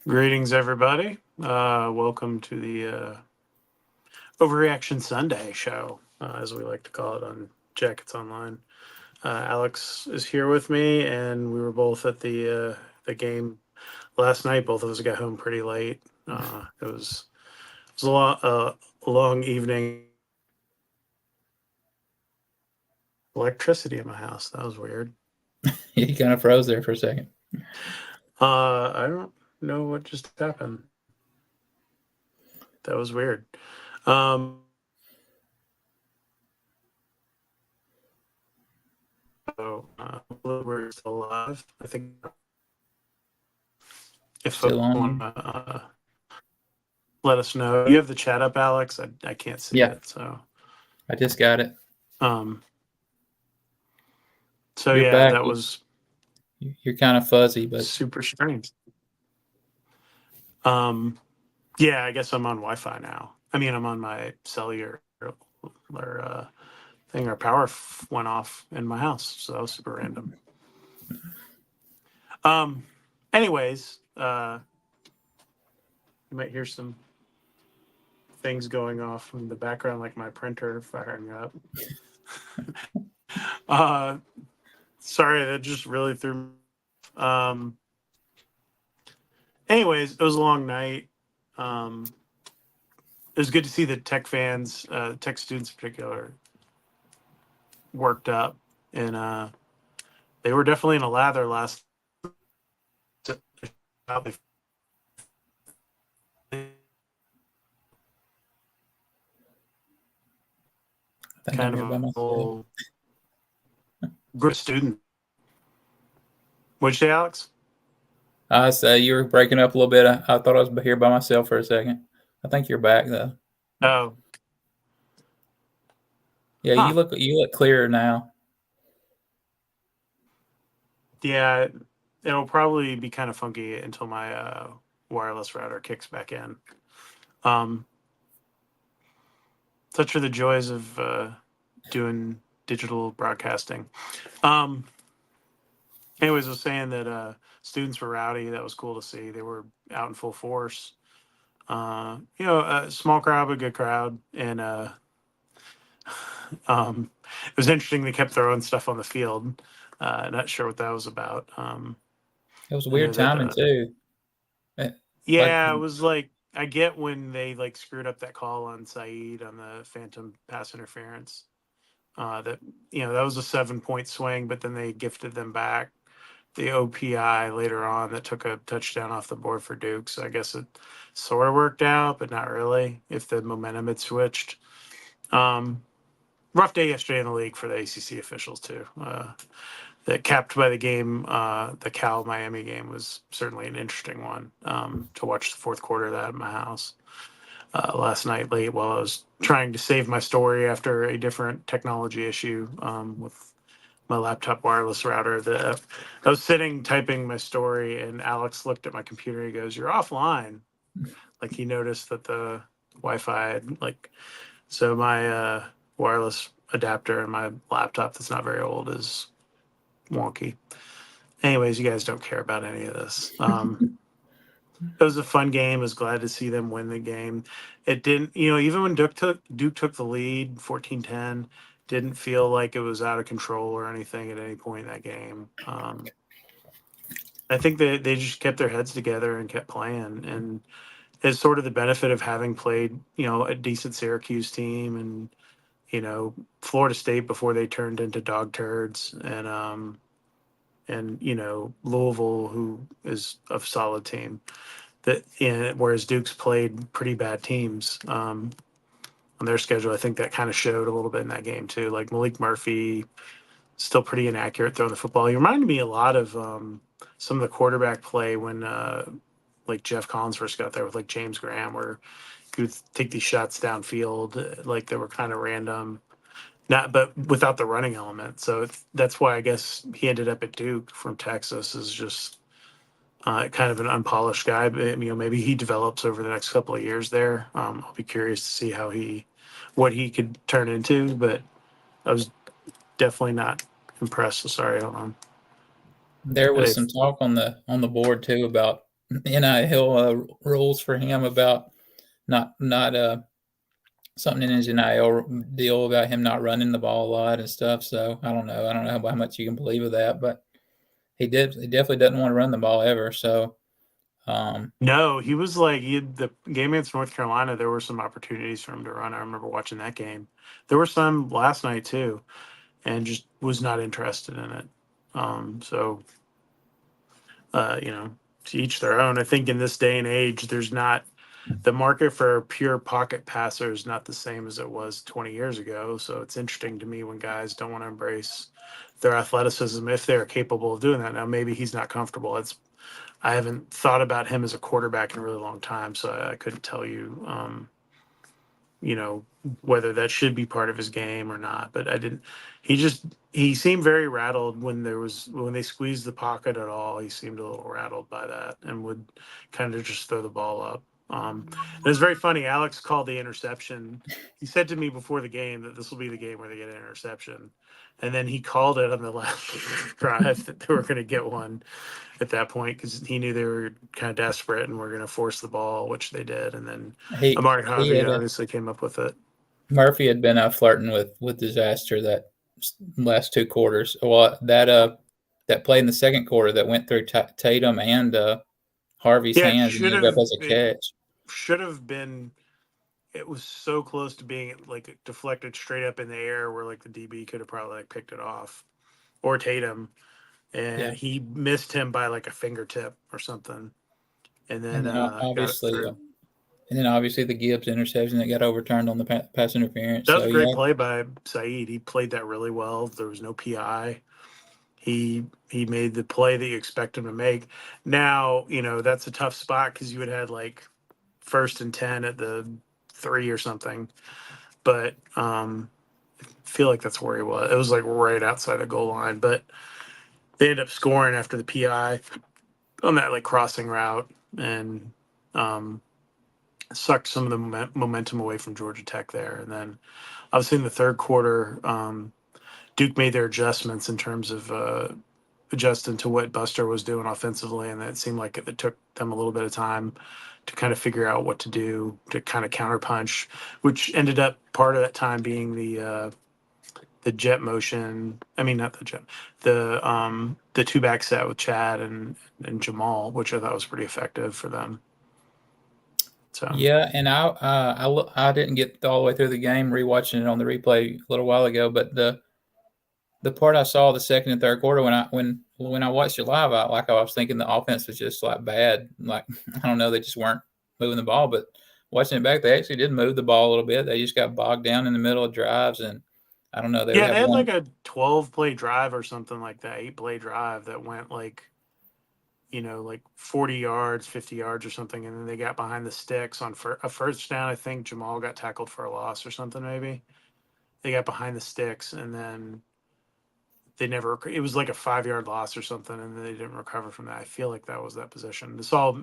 Greetings, everybody. Welcome to the Overreaction Sunday show, as we like to call it on Jackets Online. Alex is here with me, and we were both at the game last night. Both of us got home pretty late. It was a long evening. Electricity in my house. That was weird. You kind of froze there for a second. I don't know what just happened. That was weird. So we're still alive. I think if Still folks on. want to let us know. You have the chat up, Alex. I can't see it, so I just got it. So You're yeah, back. that was You're kind of fuzzy, but super strange. Yeah, I guess I'm on Wi-Fi now. I mean, I'm on my cellular thing. Our power went off in my house, so that was super random. Anyways, you might hear some things going off in the background, like my printer firing up. Sorry, that just really threw me. Anyways, it was a long night. It was good to see the tech fans, tech students in particular, worked up, and they were definitely in a lather last. I think I'm here by myself. Good student. What'd you say, Alex? I say you were breaking up a little bit. I thought I was here by myself for a second. I think you're back though. Oh, yeah. Huh. You look clearer now. Yeah, it'll probably be kind of funky until my wireless router kicks back in. Such are the joys of doing digital broadcasting. Anyways, I was saying that students were rowdy. That was cool to see. They were out in full force. A small crowd, but good crowd. And it was interesting. They kept throwing stuff on the field. Not sure what that was about. It was weird timing too. Yeah, it was like, I get when they like screwed up that call on Saeed on the phantom pass interference. That was a 7-point swing, but then they gifted them back the OPI later on that took a touchdown off the board for Duke. So I guess it sort of worked out, but not really. If the momentum had switched. Rough day yesterday in the league for the ACC officials too. That capped by the game, the Cal Miami game was certainly an interesting one to watch the fourth quarter of that at my house last night late while I was trying to save my story after a different technology issue with my laptop wireless router. I was sitting typing my story, and Alex looked at my computer. He goes, "You're offline." Like he noticed that the Wi-Fi had so my wireless adapter in my laptop that's not very old is wonky. Anyways, you guys don't care about any of this. It was a fun game. I was glad to see them win the game. It didn't, even when Duke took the lead 14-10, didn't feel like it was out of control or anything at any point in that game. I think they just kept their heads together and kept playing. And it's sort of the benefit of having played, a decent Syracuse team and, Florida State before they turned into dog turds and Louisville, who is a solid team. Whereas Duke's played pretty bad teams on their schedule. I think that kind of showed a little bit in that game too. Like Malik Murphy, still pretty inaccurate throwing the football. He reminded me a lot of some of the quarterback play when like Geoff Collins first got there with like James Graham, where he would take these shots downfield like they were kind of random. But without the running element. So that's why I guess he ended up at Duke from Texas, is just kind of an unpolished guy. But, maybe he develops over the next couple of years there. I'll be curious to see what he could turn into. But I was definitely not impressed. So sorry, hold on. There was some talk on the board too about NIL rules for him about not something in his NIL deal about him not running the ball a lot and stuff. So I don't know. I don't know how much you can believe of that, but he definitely doesn't want to run the ball ever. So No, he was like the game against North Carolina. There were some opportunities for him to run. I remember watching that game. There were some last night too, and just was not interested in it. So to each their own. I think in this day and age, there's not the market for pure pocket passer is not the same as it was 20 years ago. So it's interesting to me when guys don't want to embrace their athleticism if they're capable of doing that. Now, maybe he's not comfortable. I haven't thought about him as a quarterback in a really long time, so I couldn't tell you, whether that should be part of his game or not. But I didn't. He seemed very rattled when they squeezed the pocket at all. He seemed a little rattled by that and would kind of just throw the ball up. It was very funny. Alex called the interception. He said to me before the game that this will be the game where they get an interception, and then he called it on the last drive that they were going to get one at that point because he knew they were kind of desperate and were going to force the ball, which they did. And then Amari he Harvey had obviously came up with it. Murphy had been flirting with disaster that last two quarters. Well, that play in the second quarter that went through Tatum and Harvey's Yeah, hands and ended up as a it catch. should have been. It was so close to being like deflected straight up in the air where like the DB could have probably like picked it off or Tatum, and Yeah, he missed him by like a fingertip or something, and and then then got it obviously through. the Gibbs interception that got overturned on the pass interference. That was So a great yeah, play by Saeed. He played that really well. There was no PI. He made the play that you expect him to make. Now, that's a tough spot because you would have had like 1st and 10 at the 3 or something. But I feel like that's where he was. It was like right outside the goal line. But they ended up scoring after the PI on that like crossing route and um, sucked some of the momentum away from Georgia Tech there. And then obviously in the third quarter, Duke made their adjustments in terms of adjusting to what Buster was doing offensively, and it seemed like it took them a little bit of time to kind of figure out what to do to kind of counterpunch, which ended up part of that time being the jet motion. I mean, not the jet, the two back set with Chad and Jamal, which I thought was pretty effective for them. So yeah, and I didn't get all the way through the game rewatching it on the replay a little while ago, but the part I saw the second and third quarter when I watched it live, I was thinking the offense was just like bad. Like I don't know, they just weren't moving the ball. But watching it back, they actually did move the ball a little bit. They just got bogged down in the middle of drives, and I don't know. They would yeah, have they had one. like a 12 play drive or something like that, 8 play drive that went like like 40 yards, 50 yards or something. And then they got behind the sticks on a first down. I think Jamal got tackled for a loss or something, maybe. They got behind the sticks and then they never, it was like a 5 yard loss or something. And then they didn't recover from that. I feel like that was that position. This all,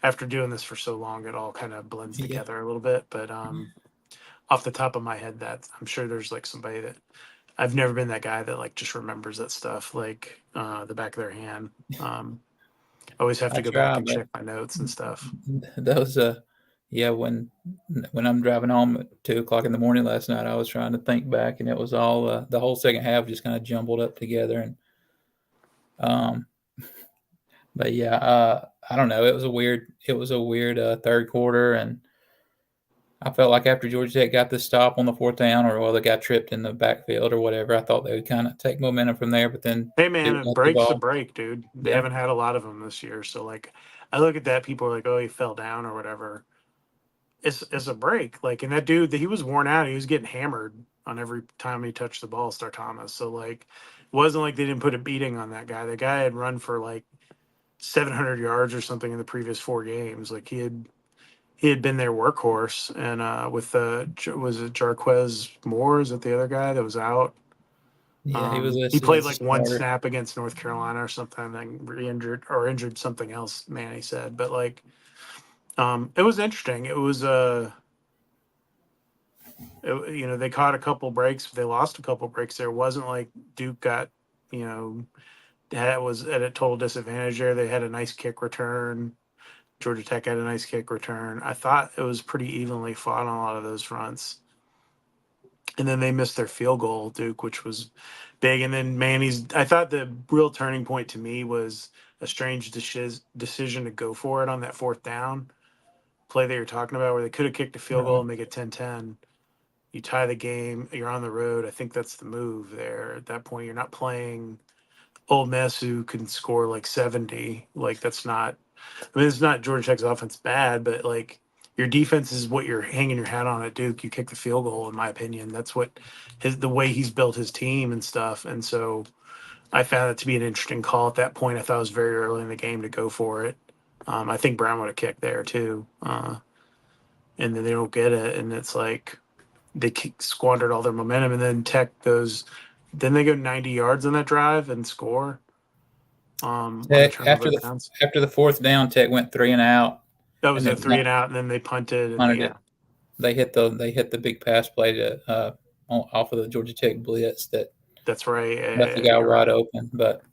after doing this for so long, it all kind of blends Yeah, together a little bit. But off the top of my head, I'm sure there's like somebody that I've never been that guy that like just remembers that stuff, like the back of their hand. I always have I to go back try, and but check my notes and stuff. those yeah, when I'm driving home at 2 o'clock in the morning last night, I was trying to think back, and it was all the whole second half just kind of jumbled up together, and um, but yeah, I don't know. It was a weird third quarter, and I felt like after Georgia Tech got the stop on the fourth down, or well, they got tripped in the backfield or whatever, I thought they would kind of take momentum from there, but then Hey Duke man, a got the break's a ball. break, dude. They Yeah, haven't had a lot of them this year, so like, I look at that. People are like, "Oh, he fell down or whatever." It's a break, like, and that dude, he was worn out. He was getting hammered on every time he touched the ball, Star Thomas. So like, it wasn't like they didn't put a beating on that guy. The guy had run for like 700 yards or something in the previous 4 games. Like he had been their workhorse, and with was it Jarquez Moore? Is that the other guy that was out? yeah, he was He listed played as a like one starter. snap against North Carolina or something, and re-injured or injured something else. Man, he said, but like, it was interesting. It was they caught a couple breaks, they lost a couple breaks. There wasn't like Duke got, you know, was at a total disadvantage there. They had a nice kick return. Georgia Tech had a nice kick return. I thought it was pretty evenly fought on a lot of those fronts. And then they missed their field goal, Duke, which was big. And then Manny's, I thought the real turning point to me was a strange decision to go for it on that fourth down play that you're talking about, where they could have kicked a field goal Right. and make it 10-10. You tie the game, you're on the road. I think that's the move there. At that point, you're not playing Ole Miss, who can score like 70. Like, that's not, I mean, it's not Georgia Tech's offense bad, but like your defense is what you're hanging your hat on at Duke. You kick the field goal, in my opinion. That's what the way he's built his team and stuff. And so I found it to be an interesting call at that point. I thought it was very early in the game to go for it. I think Brown would have kicked there too. And then they don't get it. And it's like they squandered all their momentum. And then Tech goes, then they go 90 yards on that drive and score on the Tech turnover downs. after the fourth down, Tech went 3 and out, That and was a then 3 and out, and then they punted, and punted yeah, it. They hit the big pass play to off of the Georgia Tech blitz that that's right. left the guy You're wide right. open. But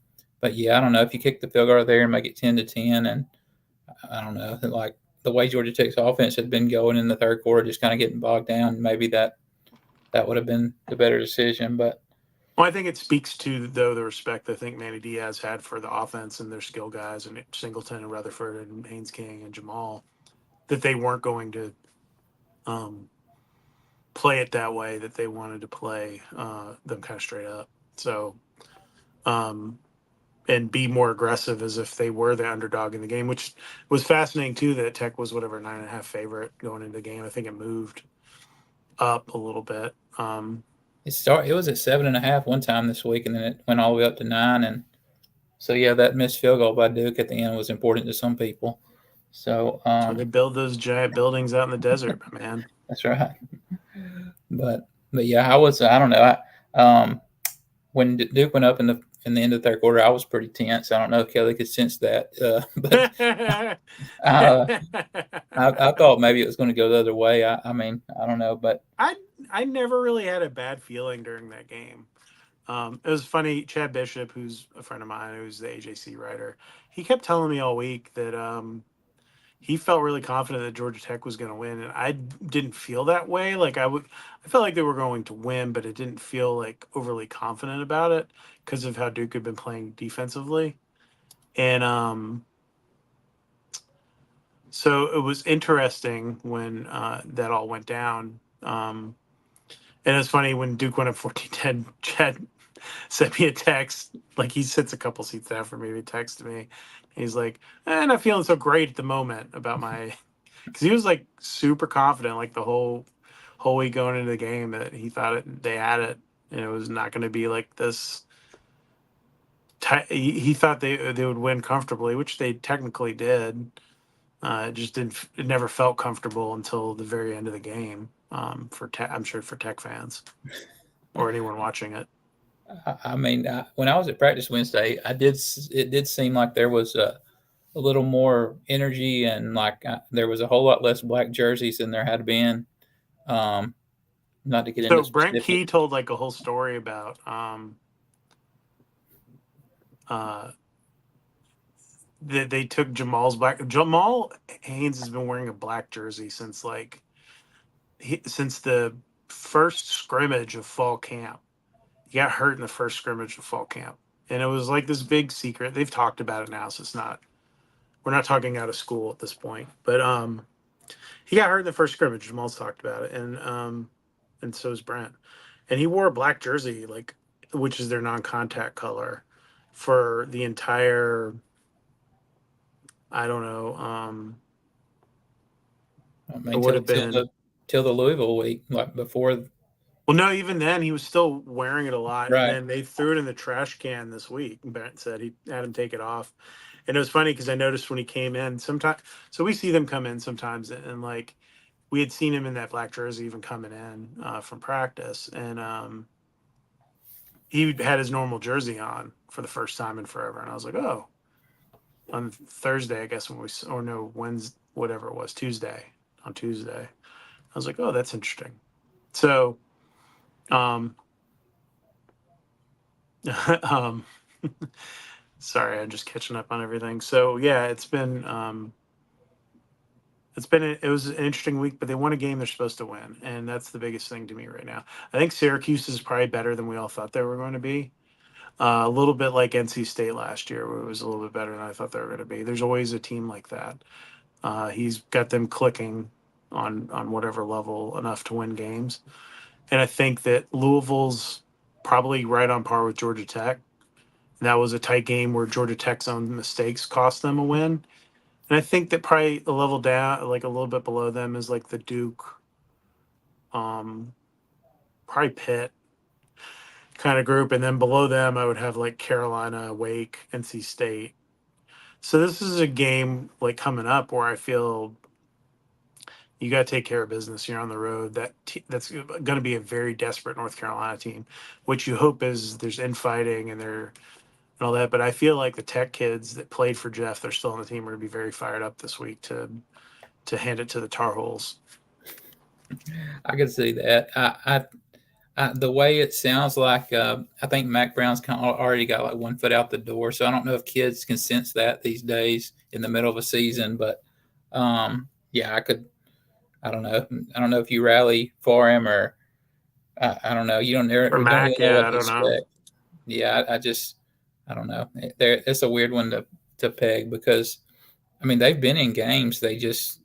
yeah, I don't know if you kick the field goal there and make it 10-10, and I don't know, like the way Georgia Tech's offense had been going in the third quarter, just kind of getting bogged down. Maybe that would have been the better decision. But Well, I think it speaks to, though, the respect I think Manny Diaz had for the offense and their skill guys, and Singleton and Rutherford and Haynes King and Jamal, that they weren't going to um, play it that way, that they wanted to play them kind of straight up. So, um, and be more aggressive as if they were the underdog in the game, which was fascinating too. That Tech was whatever 9.5 favorite going into the game. I think it moved up a little bit. it was at 7.5 one time this week, and then it went all the way up to 9. And so yeah, that missed field goal by Duke at the end was important to some people. So So they build those giant buildings out in the desert, man. that's right. But yeah, I don't know. When Duke went up in the end of the third quarter, I was pretty tense. I don't know if Kelly could sense that, but uh, I thought maybe it was going to go the other way. I mean, I don't know, but I never really had a bad feeling during that game. It was funny. Chad Bishop, who's a friend of mine, who's the AJC writer, he kept telling me all week that he felt really confident that Georgia Tech was going to win, and I didn't feel that way. Like I felt like they were going to win, but it didn't feel like overly confident about it because of how Duke had been playing defensively, and so it was interesting when that all went down. And it's funny when Duke went up 14-10, Chad sent me a text. Like he sits a couple seats down for me. He texted me. He's like, not feeling so great at the moment about my, because he was like super confident, like the whole week going into the game that he thought they had it, and it was not going to be like this. He thought they would win comfortably, which they technically did. It just didn't. It never felt comfortable until the very end of the game. I'm sure for Tech fans or anyone watching it. I mean, when I was at practice Wednesday, it did seem like there was a little more energy, and like there was a whole lot less black jerseys than there had been. Um, Not to get into So Brent specific. Key told like a whole story about uh, that they took Jamal Haynes has been wearing a black jersey since since the first scrimmage of fall camp. He got hurt in the first scrimmage of fall camp, and it was like this big secret. They've talked about it now, so it's not. We're not talking out of school at this point, but he got hurt in the first scrimmage. Jamal's talked about it, and so is Brent. And he wore a black jersey, like which is their non-contact color, for the entire. I don't know. I It mean, would have been. till the Louisville week, like before. Well, no, even then he was still wearing it a lot, and Right. then they threw it in the trash can this week. Brent said he had him take it off, and it was funny because I noticed when he came in, sometimes. So we see them come in sometimes, and like we had seen him in that black jersey even coming in from practice, and he had his normal jersey on for the first time in forever, and I was like, oh, on Thursday, I guess when we or no Wednesday, whatever it was, on Tuesday, I was like, oh, that's interesting. So, um, um, sorry, I'm just catching up on everything. So yeah, it's been it was an interesting week, but they won a game they're supposed to win, and that's the biggest thing to me right now. I think Syracuse is probably better than we all thought they were going to be. A little bit like NC State last year, where it was a little bit better than I thought they were going to be. There's always a team like that. He's got them clicking on whatever level enough to win games, and I think that Louisville's probably right on par with Georgia Tech. And that was a tight game where Georgia Tech's own mistakes cost them a win. And I think that probably a level down, like a little bit below them, is like the Duke, um, probably Pitt kind of group, and then below them I would have like Carolina, Wake, NC State. So this is a game like coming up where I feel you got to take care of business. You're on the road. That's going to be a very desperate North Carolina team, which you hope is there's infighting and all that. But I feel like the Tech kids that played for Jeff, they're still on the team, are going to be very fired up this week to hand it to the Tar Heels. I could see that. The way it sounds like, I think Mac Brown's kind of already got like one foot out the door. So I don't know if kids can sense that these days in the middle of a season. But yeah, I could. I don't know. I don't know if you rally for him or I don't know. You don't. For We don't Mac, really know what yeah, I to don't know. expect. Yeah, I don't know. It's a weird one to peg because I mean they've been in games. They just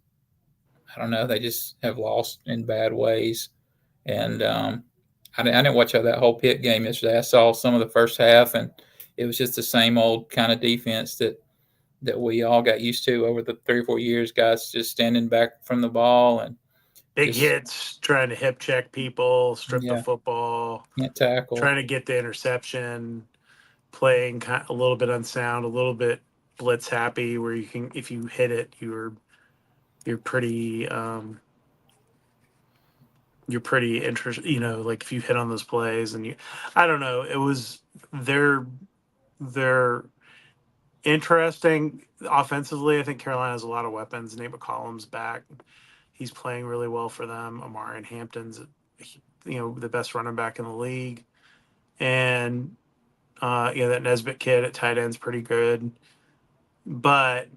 I don't know. They just have lost in bad ways. And I didn't watch that whole Pitt game yesterday. I saw some of the first half, and it was just the same old kind of defense that we all got used to over the 3 or 4 years. Guys just standing back from the ball and Big just hits, trying to hip check people, strip the yeah, football, can't tackle. trying to get the interception, playing kind of a little bit unsound, a little bit blitz happy, where you can if you hit it, you're pretty you're pretty interested. Like if you hit on those plays and I don't know, it was they're interesting offensively. I think Carolina has a lot of weapons. Nate McCollum's back. He's playing really well for them. Amari Hampton's, the best running back in the league. And, that Nesbitt kid at tight end's pretty good. But,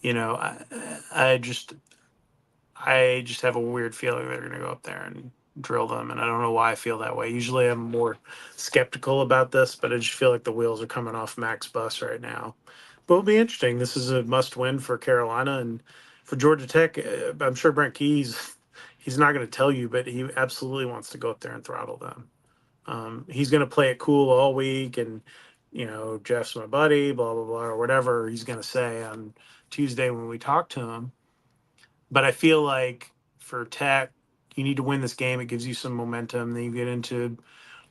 you know, I, I just, I just have a weird feeling they're going to go up there and drill them. And I don't know why I feel that way. Usually I'm more skeptical about this, but I just feel like the wheels are coming off Mac's bus right now. But it'll be interesting. This is a must win for Carolina and for Georgia Tech. I'm sure Brent Key's, he's not going to tell you, but he absolutely wants to go up there and throttle them. He's going to play it cool all week. And, Jeff's my buddy, blah, blah, blah, or whatever he's going to say on Tuesday when we talk to him. But I feel like for Tech, you need to win this game. It gives you some momentum. Then you get into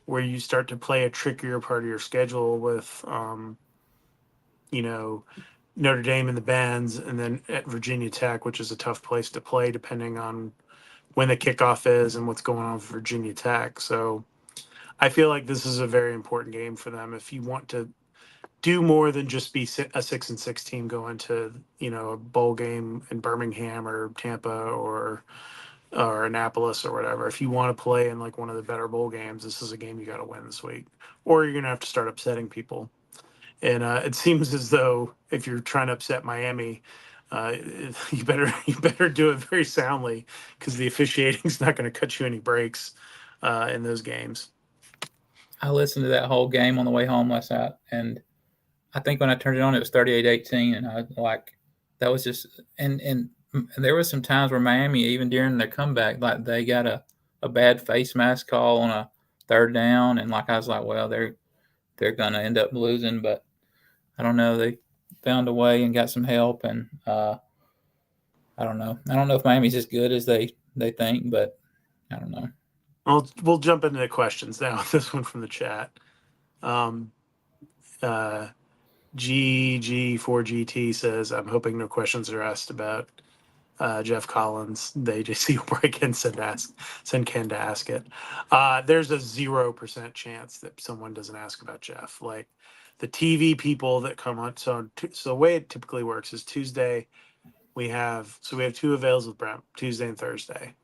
where you start to play a trickier part of your schedule with, Notre Dame and the Bands, and then at Virginia Tech, which is a tough place to play depending on when the kickoff is and what's going on for Virginia Tech. So I feel like this is a very important game for them. If you want to do more than just be a 6-6 team going to a bowl game in Birmingham or Tampa or Annapolis or whatever. If you want to play in like one of the better bowl games, this is a game you got to win this week, or you're gonna have to start upsetting people. And it seems as though if you're trying to upset Miami, you better do it very soundly because the officiating is not going to cut you any breaks in those games. I listened to that whole game on the way home last night, and I think when I turned it on, it was 38-18, and I like that was just and there was some times where Miami, even during their comeback, like they got a bad face mask call on a third down, and like I was like, well, they're gonna end up losing, but I don't know. They found a way and got some help, and I don't know. I don't know if Miami's as good as they think, but I don't know. We'll jump into the questions now. This one from the chat. Um, uh, GG4GT says, I'm hoping no questions are asked about Geoff Collins. The AJC will break in, send Ken to ask it. There's a 0% chance that someone doesn't ask about Jeff. Like the TV people that come on. So the way it typically works is Tuesday we have two avails with Brent, Tuesday and Thursday.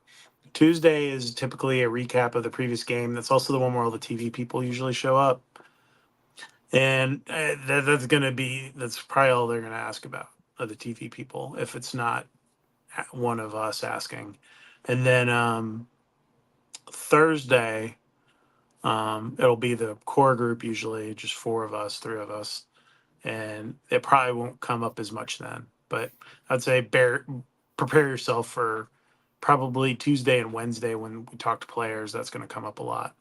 Tuesday is typically a recap of the previous game. That's also the one where all the TV people usually show up. And that's probably all they're going to ask about. of the TV people if it's not one of us asking. And then Thursday, it'll be the core group, usually just four of us, three of us, and it probably won't come up as much then. But I'd say prepare yourself for probably Tuesday and Wednesday when we talk to players. That's going to come up a lot.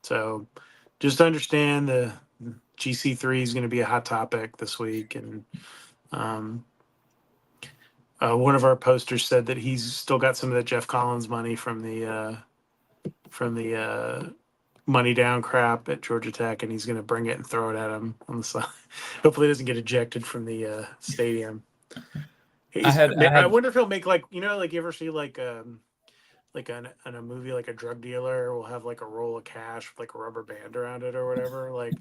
So just understand the GC3 is going to be a hot topic this week, and one of our posters said that he's still got some of the Geoff Collins money from the money down crap at Georgia Tech, and he's going to bring it and throw it at him on the side. Hopefully, he doesn't get ejected from the stadium. I wonder if he'll make like you ever see like in a movie like a drug dealer will have like a roll of cash with like a rubber band around it or whatever. Like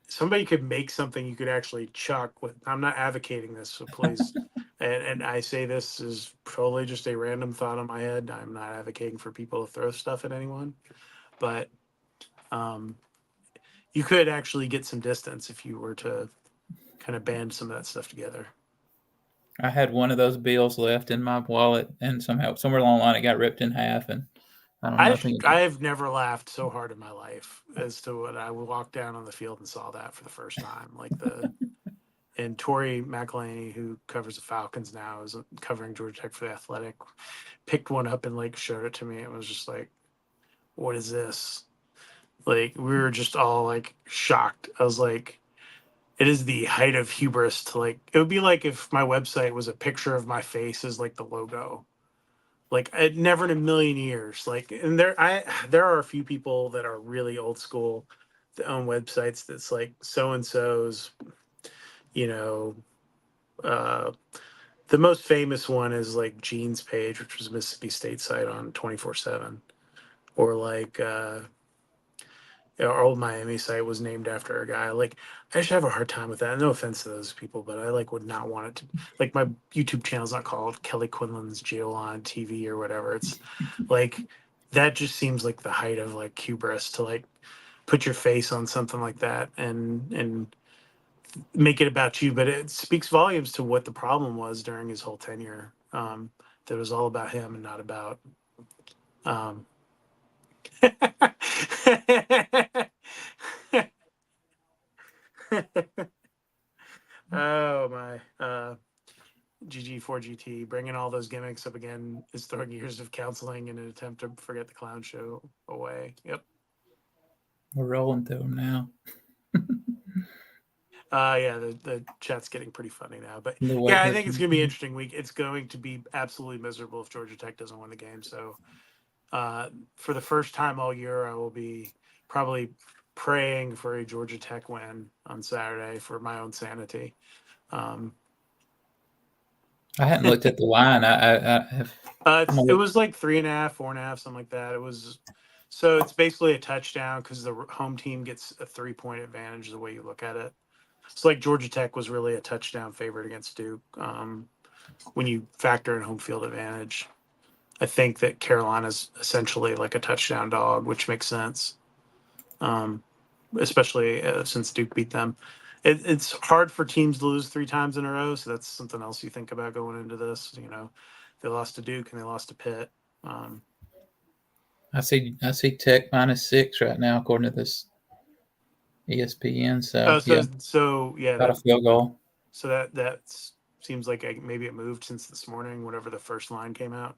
somebody could make something you could actually chuck with. I'm not advocating this, so please. And I say this is totally just a random thought in my head. I'm not advocating for people to throw stuff at anyone, but you could actually get some distance if you were to kind of band some of that stuff together. I had one of those bills left in my wallet, and somehow, somewhere along the line, it got ripped in half, and I don't know. I've never laughed so hard in my life as to when I walked down on the field and saw that for the first time. Like and Tori McElhaney, who covers the Falcons now, is covering Georgia Tech for the Athletic, picked one up and like showed it to me. It was just like, what is this? Like we were just all like shocked. I was like, it is the height of hubris to like. It would be like if my website was a picture of my face as like the logo. Like I'd never in a million years. Like, and there are a few people that are really old school that own websites that's like so and so's. You know, the most famous one is like Gene's page, which was Mississippi State site on 24/7, or like our old Miami site was named after a guy. Like I just have a hard time with that. No offense to those people, but I like would not want it to. Like my YouTube channel's not called Kelly Quinlan's JOL TV or whatever. It's like that just seems like the height of like hubris to like put your face on something like that and make it about you. But it speaks volumes to what the problem was during his whole tenure. That was all about him and not about. Oh my. GG4GT bringing all those gimmicks up again is throwing years of counseling in an attempt to forget the clown show away. Yep. We're rolling through them now. Yeah, the chat's getting pretty funny now. But yeah, I think it's going to be an interesting week. It's going to be absolutely miserable if Georgia Tech doesn't win the game. So for the first time all year, I will be probably praying for a Georgia Tech win on Saturday for my own sanity. I hadn't looked at the line. I have. It was like 3.5, 4.5, something like that. It was so it's basically a touchdown because the home team gets a 3-point advantage the way you look at it. It's like Georgia Tech was really a touchdown favorite against Duke. When you factor in home field advantage, I think that Carolina's essentially like a touchdown dog, which makes sense, especially since Duke beat them. It's hard for teams to lose 3 times in a row, so that's something else you think about going into this. You know, they lost to Duke and they lost to Pitt. I see Tech -6 right now according to this ESPN. So yeah, got a field goal. So that seems like maybe it moved since this morning, whenever the first line came out.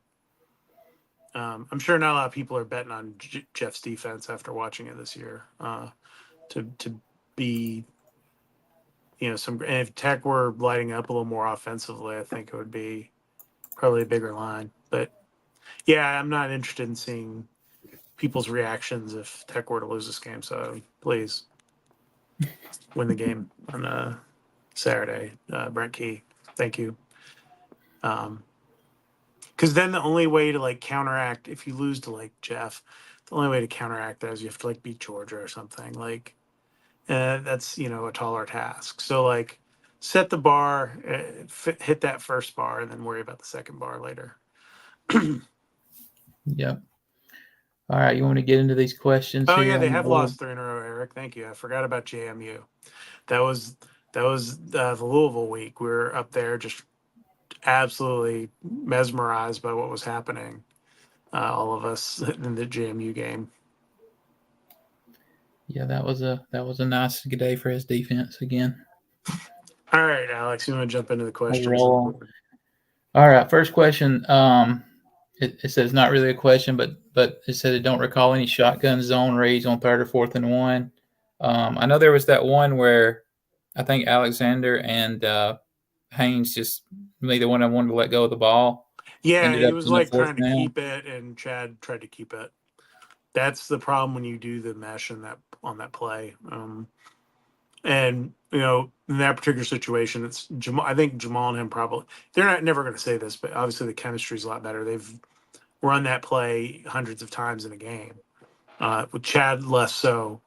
I'm sure not a lot of people are betting on Jeff's defense after watching it this year. To be, and if Tech were lighting up a little more offensively, I think it would be probably a bigger line. But yeah, I'm not interested in seeing people's reactions if Tech were to lose this game. So please win the game on Saturday, Brent Key. Thank you. Because then the only way to like counteract, if you lose to like Jeff, the only way to counteract that is you have to like beat Georgia or something. Like that's a taller task. So like set the bar, hit that first bar, and then worry about the second bar later. Yep. All right, you want to get into these questions? Oh yeah, they have lost 3 in a row, Eric. Thank you. I forgot about JMU. That was That was the Louisville week. We were up there just absolutely mesmerized by what was happening. All of us in the JMU game. Yeah, that was a nice day for his defense again. All right, Alex, you want to jump into the questions? Overall. All right, first question. It says not really a question, but it said it don't recall any shotgun zone reads on 3rd or 4th and 1. I know there was that one where I think Alexander and Haynes just neither one of them wanted to let go of the ball. Yeah, Ended he up was in the like 4th trying to down. keep it, and Chad tried to keep it. That's the problem when you do the mesh in that on that play. And in that particular situation, it's Jamal. I think Jamal and him probably they're not never going to say this, but obviously the chemistry's a lot better. They've run that play hundreds of times in a game. With Chad less so.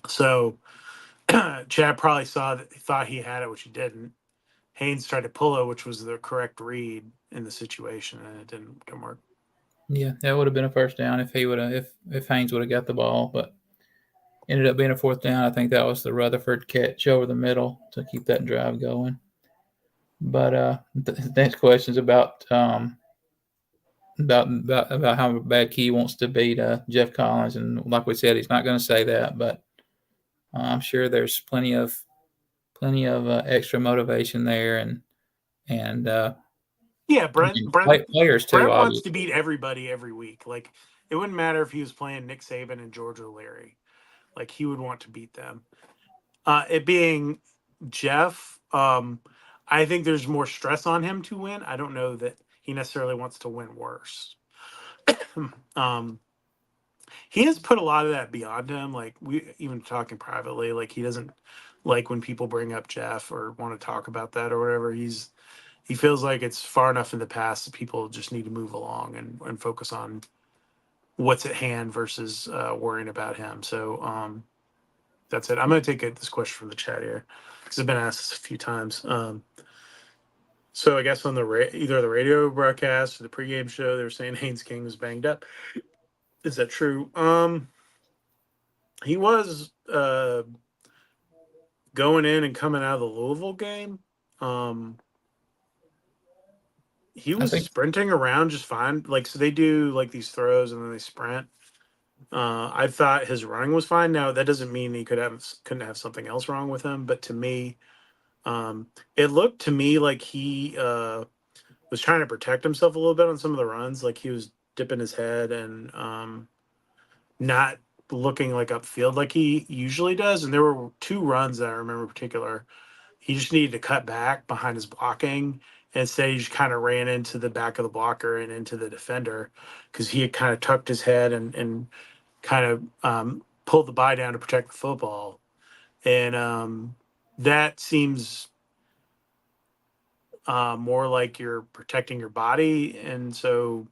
So Chad probably saw that he thought he had it, which he didn't. Haynes tried to pull it, which was the correct read in the situation, and it didn't work. Yeah, that would have been a first down if he would have if Haynes would have got the ball, but ended up being a 4th down. I think that was the Rutherford catch over the middle to keep that drive going. But the next question is about how bad Key wants to beat Geoff Collins, and like we said, he's not going to say that, but I'm sure there's plenty of extra motivation there, and Yeah, players too, Brent wants to obviously. beat everybody every week. Like it wouldn't matter if he was playing Nick Saban and George O'Leary. Like he would want to beat them. It being Jeff, I think there's more stress on him to win. I don't know that he necessarily wants to win worse. um, he has put a lot of that beyond him. Like we even talking privately, like he doesn't like when people bring up Jeff or want to talk about that or whatever. He feels like it's far enough in the past that people just need to move along and focus on what's at hand versus worrying about him. So that's it. I'm going to take this question from the chat here because I've been asked this a few times. So I guess on the either the radio broadcast or the pregame show, they were saying Haynes King was banged up. Is that true? He was going in and coming out of the Louisville game. He I was think sprinting around just fine. Like so, they do like these throws and then they sprint. I thought his running was fine. Now that doesn't mean he couldn't have something else wrong with him. But to me, it looked to me like he was trying to protect himself a little bit on some of the runs. Like he was dipping his head and not looking like upfield like he usually does. And there were two runs that I remember in particular. He just needed to cut back behind his blocking. And instead, he just kind of ran into the back of the blocker and into the defender because he had kind of tucked his head and kind of pulled the body down to protect the football. And that seems more like you're protecting your body. And so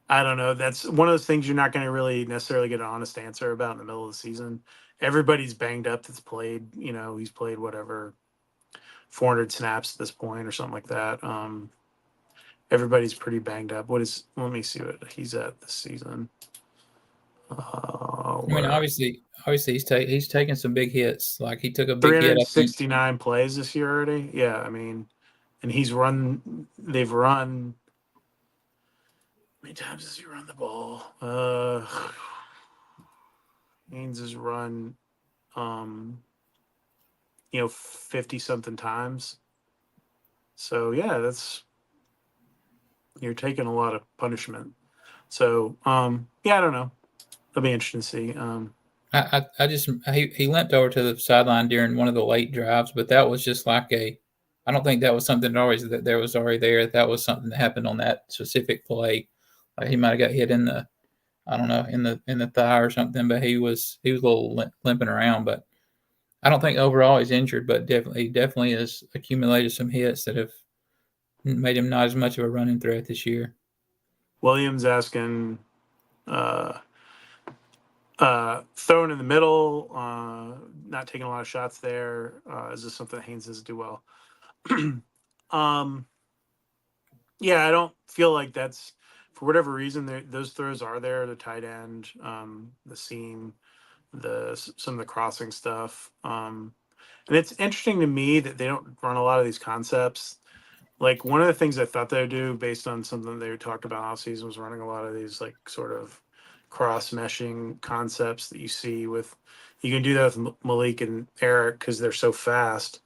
I don't know. That's one of those things you're not going to really necessarily get an honest answer about in the middle of the season. Everybody's banged up that's played. He's played whatever 400 snaps at this point or something like that. Everybody's pretty banged up. Let me see what he's at this season. I mean, Where obviously he's taken some big hits. Like he took a big hit, I think. 369 plays this year already. Yeah, I mean, and they've run. How many times has he run the ball? Haynes has run, 50 something times. So yeah, you're taking a lot of punishment. So yeah, I don't know. It'll be interesting to see. I just he limped over to the sideline during one of the late drives, but that was just like I don't think that was something that there was already there. That was something that happened on that specific play. Like he might have got hit in the I don't know in the thigh or something, but he was a little limping around. But I don't think overall he's injured, but definitely has accumulated some hits that have made him not as much of a running threat this year. Williams asking, uh, throwing in the middle, not taking a lot of shots there. Is this something that Haynes does do well? Yeah, I don't feel like that's for whatever reason. Those throws are there. The tight end, the seam, some of the crossing stuff. And it's interesting to me that they don't run a lot of these concepts. Like one of the things I thought they would do based on something they talked about all season was running a lot of these like sort of cross meshing concepts that you see with, you can do that with Malik and Eric because they're so fast,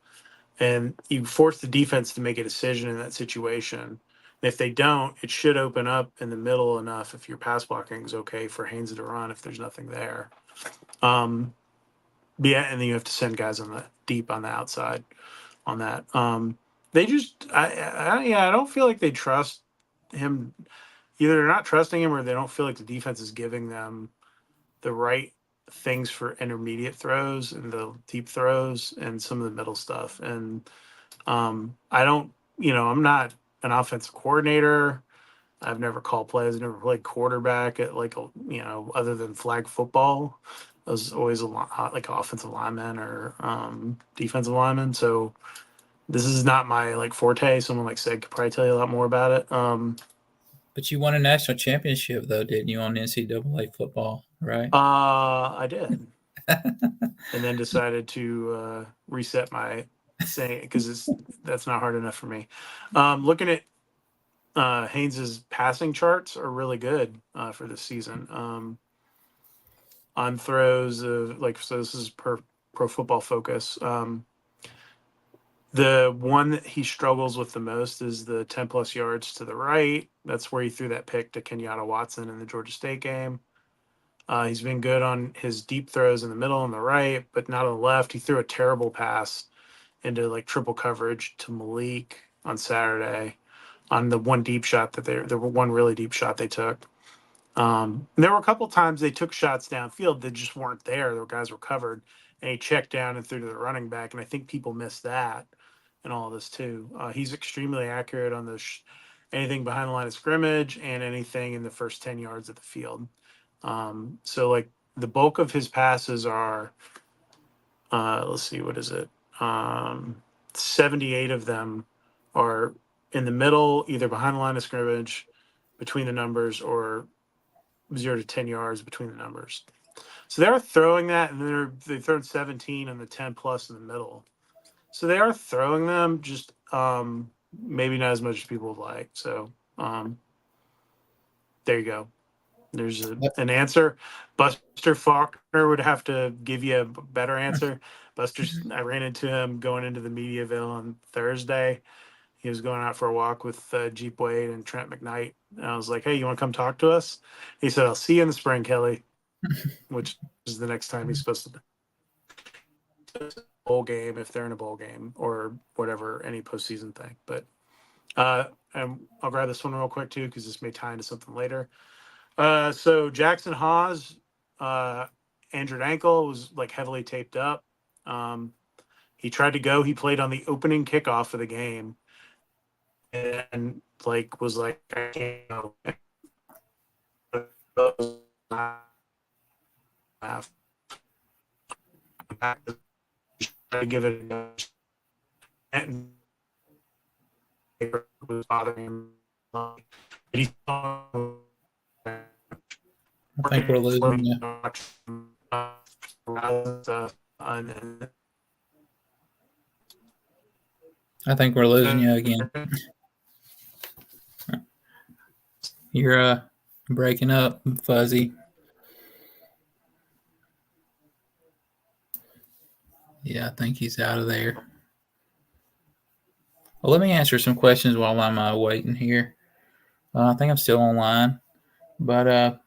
and you force the defense to make a decision in that situation. And if they don't, it should open up in the middle enough if your pass blocking is okay for Haynes to run if there's nothing there. Yeah, and then you have to send guys on the deep on the outside on that. They just, yeah, I don't feel like they trust him. Either they're not trusting him or they don't feel like the defense is giving them the right things for intermediate throws and the deep throws and some of the middle stuff. And I don't, I'm not an offensive coordinator. I've never called plays. I've never played quarterback at like other than flag football. I was always like offensive lineman or defensive lineman. So this is not my like forte. Someone like Sid could probably tell you a lot more about it. But you won a national championship, though, didn't you, on NCAA football, right? I did, and then decided to reset my saying because that's not hard enough for me. Looking at Haynes's passing charts are really good for this season. On throws of like, so this is per Pro Football Focus. The one that he struggles with the most is the 10 plus yards to the right. That's where he threw that pick to Kenyatta Watson in the Georgia State game. He's been good on his deep throws in the middle and the right, but not on the left. He threw a terrible pass into like triple coverage to Malik on Saturday on the one deep shot that there were one really deep shot they took. There were a couple times they took shots downfield that just weren't there. The guys were covered, and he checked down and threw to the running back. And I think people missed that and all this too. He's extremely accurate on the anything behind the line of scrimmage and anything in the first 10 yards of the field. So like the bulk of his passes are, let's see, what is it? 78 of them are in the middle, either behind the line of scrimmage, between the numbers, or 0 to 10 yards between the numbers. So they are throwing that, and they've thrown 17 on the 10 plus in the middle. So they are throwing them, just maybe not as much as people would like. So there you go. There's an answer. Buster Faulkner would have to give you a better answer. I ran into him going into the Mediaville on Thursday. He was going out for a walk with Jeep Wade and Trent McKnight. And I was like, hey, you want to come talk to us? He said, I'll see you in the spring, Kelly, which is the next time he's supposed to bowl game, if they're in a bowl game or whatever, any postseason thing. But and I'll grab this one real quick too, because this may tie into something later. So Jackson Hawes, injured ankle, was like heavily taped up. He tried to go. He played on the opening kickoff of the game, and like was like, I can't go. To give it a go. And it was bothering him. But he I think we're losing you. I think we're losing you again. You're breaking up, Fuzzy. Yeah, I think he's out of there. Well, let me answer some questions while I'm waiting here. I think I'm still online, but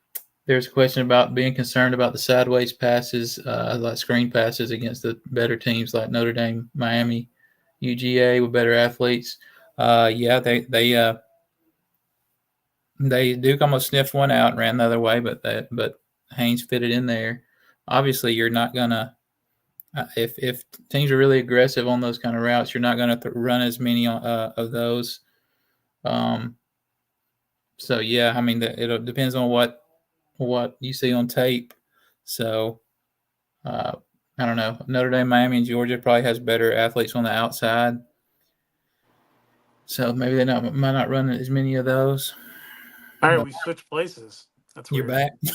there's a question about being concerned about the sideways passes, like screen passes against the better teams like Notre Dame, Miami, UGA with better athletes. Yeah, they Duke almost sniffed one out and ran the other way, but Haynes fit it in there. Obviously, you're not gonna if teams are really aggressive on those kind of routes, you're not gonna run as many of those. So yeah, I mean it depends on what you see on tape. So I don't know. Notre Dame, Miami, and Georgia probably has better athletes on the outside. So maybe might not run as many of those. All right, we switched places. That's You're weird. back.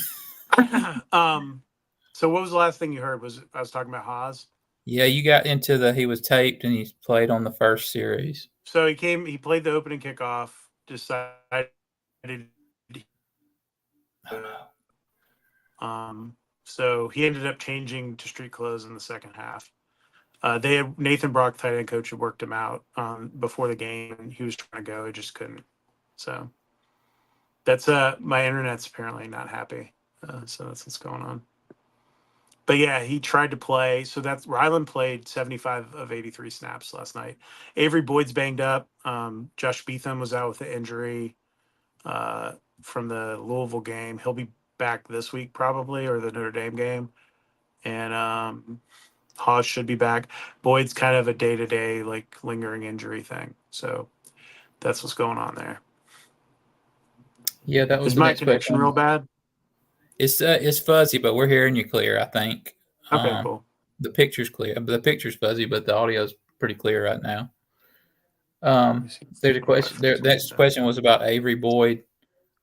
So what was the last thing you heard? I was talking about Haas? Yeah, you got into he was taped and he played on the first series. So he played the opening kickoff, decided Oh no. so he ended up changing to street clothes in the second half. They had Nathan Brock, tight end coach, had worked him out before the game, and he was trying to go, he just couldn't. So that's my internet's apparently not happy. So that's what's going on. But yeah, he tried to play. So that's Ryland played 75 of 83 snaps last night. Avery Boyd's banged up. Josh Beetham was out with an injury from the Louisville game. He'll be back this week probably, or the Notre Dame game. And Hawes should be back. Boyd's kind of a day-to-day, like, lingering injury thing. So that's what's going on there. Yeah, that was Is the my next connection question. real bad? It's fuzzy, but we're hearing you clear, I think. Okay, cool. The picture's clear. The picture's fuzzy, but the audio's pretty clear right now. There's a question. The next question was about Avery Boyd.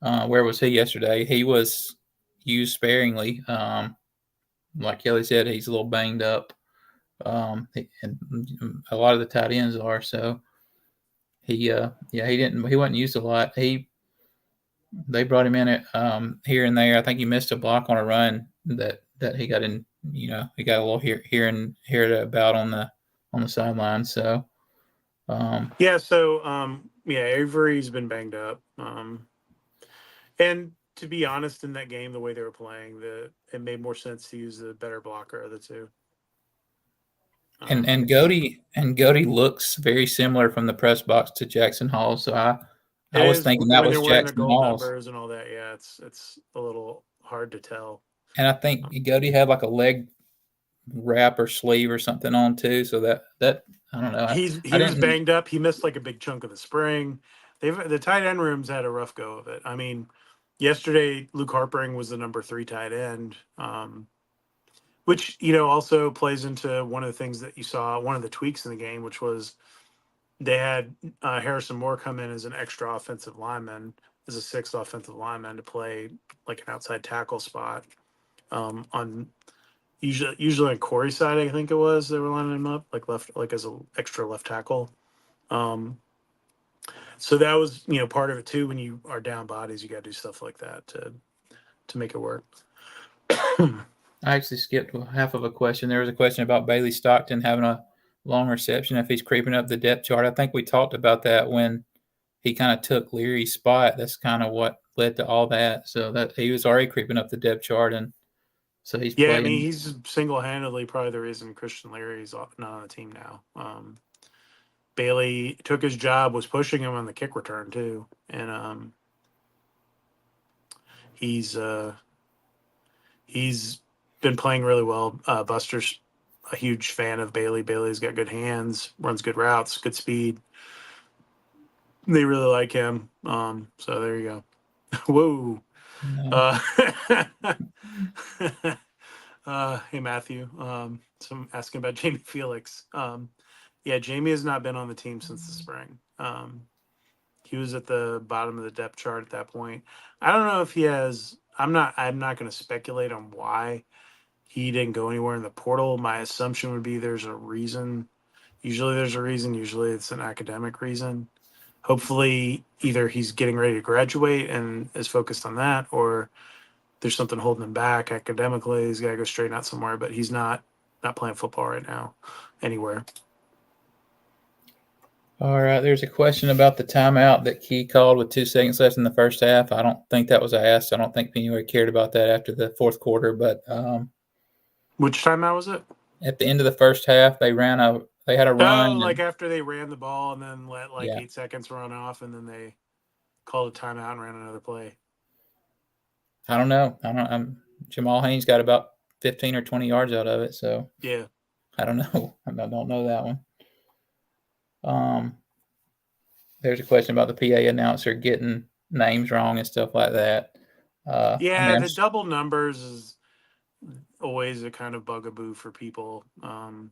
Where was he yesterday? He was used sparingly. Like Kelly said, he's a little banged up. And a lot of the tight ends are. So he wasn't used a lot. They brought him in at here and there. I think he missed a block on a run that he got in. He got a little here about on the sideline. So Yeah, so Avery's been banged up. And to be honest, in that game, the way they were playing, it made more sense to use the better blocker of the two. and Goody looks very similar from the press box to Jackson Hall. So I was thinking that was they're wearing the Jackson gold Hall's. numbers and all that. Yeah, it's a little hard to tell. And I think Goody had like a leg wrap or sleeve or something on too. So that I don't know. He was banged up. He missed like a big chunk of the spring. The tight end rooms had a rough go of it. I mean, yesterday Luke Harpering was the number 3 tight end, which also plays into one of the things that you saw, one of the tweaks in the game, which was they had Harrison Moore come in as an extra offensive lineman, as a 6th offensive lineman to play like an outside tackle spot on usually on Corey's side. I think it was they were lining him up like left, like as an extra left tackle. So that was part of it too. When you are down bodies, you got to do stuff like that to make it work. I actually skipped half of a question. There was a question about Bailey Stockton having a long reception if he's creeping up the depth chart. I think we talked about that when he kind of took Leary's spot. That's kind of what led to all that. So that he was already creeping up the depth chart, and so he's playing. I mean, he's single-handedly probably the reason Christian Leary's not on the team now. Bailey took his job, was pushing him on the kick return too, and he's been playing really well. Buster's a huge fan of Bailey. Bailey's got good hands, runs good routes, good speed. They really like him. So there you go. Whoa. No. Hey Matthew. So asking about Jamie Felix. Yeah, Jamie has not been on the team since the spring. He was at the bottom of the depth chart at that point. I don't know if he has. I'm not going to speculate on why he didn't go anywhere in the portal. My assumption would be there's a reason. Usually there's a reason. Usually it's an academic reason. Hopefully either he's getting ready to graduate and is focused on that, or there's something holding him back academically. He's got to go straighten out somewhere, but he's not playing football right now anywhere. All right. There's a question about the timeout that Key called with 2 seconds left in the first half. I don't think that was asked. I don't think anybody cared about that after the fourth quarter. But which timeout was it? At the end of the first half, they had a run. Oh, like after they ran the ball and then let 8 seconds run off, and then they called a timeout and ran another play. I don't know. Jamal Haynes got about 15 or 20 yards out of it. So yeah, I don't know. I don't know that one. There's a question about the PA announcer getting names wrong and stuff like that. The double numbers is always a kind of bugaboo for people. Who